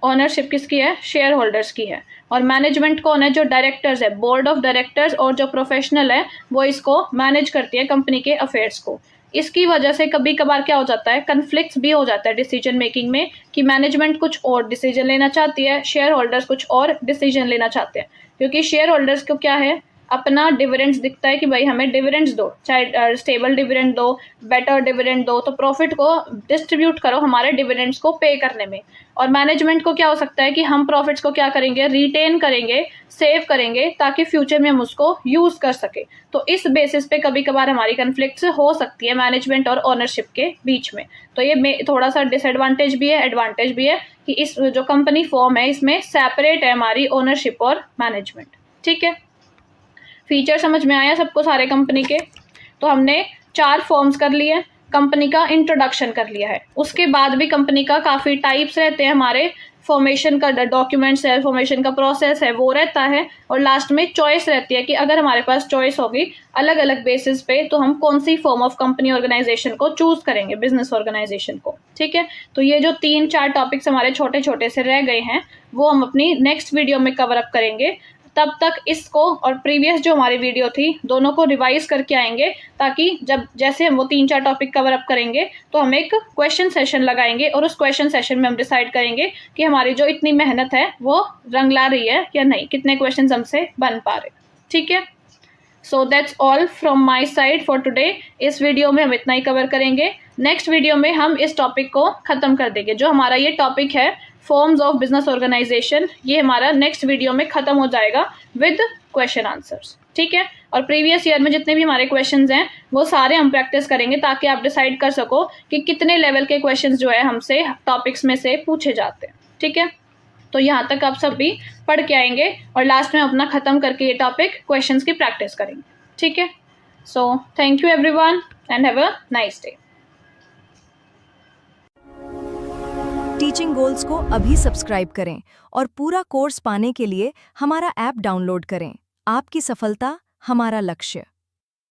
ओनरशिप किसकी है? शेयर होल्डर्स की है। और मैनेजमेंट कौन है? जो डायरेक्टर्स है, बोर्ड ऑफ डायरेक्टर्स और जो प्रोफेशनल है वो इसको मैनेज करती है कंपनी के अफेयर्स को। इसकी वजह से कभी कभार क्या हो जाता है? कन्फ्लिक्ट्स भी हो जाता है डिसीजन मेकिंग में, कि मैनेजमेंट कुछ और डिसीजन लेना चाहती है, शेयर होल्डर्स कुछ और डिसीजन लेना चाहते हैं। क्योंकि शेयर होल्डर्स को क्या है? अपना डिविडेंड्स दिखता है कि भाई हमें डिविडेंड्स दो, चाहे स्टेबल डिविडेंड दो, बेटर डिविडेंड दो, तो प्रॉफिट को डिस्ट्रीब्यूट करो हमारे डिविडेंड्स को पे करने में। और मैनेजमेंट को क्या हो सकता है कि हम प्रॉफिट्स को क्या करेंगे? रिटेन करेंगे, सेव करेंगे, ताकि फ्यूचर में हम उसको यूज़ कर सके। तो इस बेसिस पे कभी कभार हमारी कन्फ्लिक्ट्स हो सकती है मैनेजमेंट और ओनरशिप के बीच में। तो ये थोड़ा सा डिसएडवांटेज भी है, एडवांटेज भी है, कि इस जो कंपनी फॉर्म है इसमें सेपरेट है हमारी ओनरशिप और मैनेजमेंट। ठीक है। फीचर समझ में आया सबको सारे कंपनी के? तो हमने 4 फॉर्म्स कर लिए, कंपनी का इंट्रोडक्शन कर लिया है। उसके बाद भी कंपनी का काफ़ी टाइप्स रहते हैं हमारे, फॉर्मेशन का डॉक्यूमेंट्स है, फॉर्मेशन का प्रोसेस है वो रहता है, और लास्ट में चॉइस रहती है कि अगर हमारे पास चॉइस होगी अलग अलग बेसिस पे तो हम कौन सी फॉर्म ऑफ कंपनी ऑर्गेनाइजेशन को चूज करेंगे, बिजनेस ऑर्गेनाइजेशन को। ठीक है। तो ये जो 3-4 टॉपिक्स हमारे छोटे छोटे से रह गए हैं वो हम अपनी नेक्स्ट वीडियो में कवर अप करेंगे। तब तक इसको और प्रीवियस जो हमारी वीडियो थी दोनों को रिवाइज करके आएंगे, ताकि जब जैसे हम वो 3-4 टॉपिक कवर अप करेंगे तो हम एक क्वेश्चन सेशन लगाएंगे, और उस क्वेश्चन सेशन में हम डिसाइड करेंगे कि हमारी जो इतनी मेहनत है वो रंग ला रही है या नहीं, कितने क्वेश्चन हमसे बन पा रहे। ठीक है। So that's all from my side for today. इस वीडियो में हम इतना ही कवर करेंगे। नेक्स्ट वीडियो में हम इस टॉपिक को ख़त्म कर देंगे। जो हमारा ये टॉपिक है फॉर्म्स ऑफ बिजनेस ऑर्गेनाइजेशन, ये हमारा नेक्स्ट वीडियो में ख़त्म हो जाएगा विद क्वेश्चन आंसर्स। ठीक है। और प्रीवियस ईयर में जितने भी हमारे क्वेश्चंस हैं वो सारे हम प्रैक्टिस करेंगे, ताकि आप डिसाइड कर सको कि कितने लेवल के क्वेश्चंस जो है हमसे टॉपिक्स में से पूछे जाते हैं। ठीक है। तो यहाँ तक आप सब भी पढ़ के आएंगे, और लास्ट में अपना ख़त्म करके ये टॉपिक क्वेश्चंस की प्रैक्टिस करेंगे। ठीक है। So thank you everyone and have a nice day.
Teaching goals को अभी सब्सक्राइब करें और पूरा कोर्स पाने के लिए हमारा ऐप डाउनलोड करें। आपकी सफलता हमारा लक्ष्य।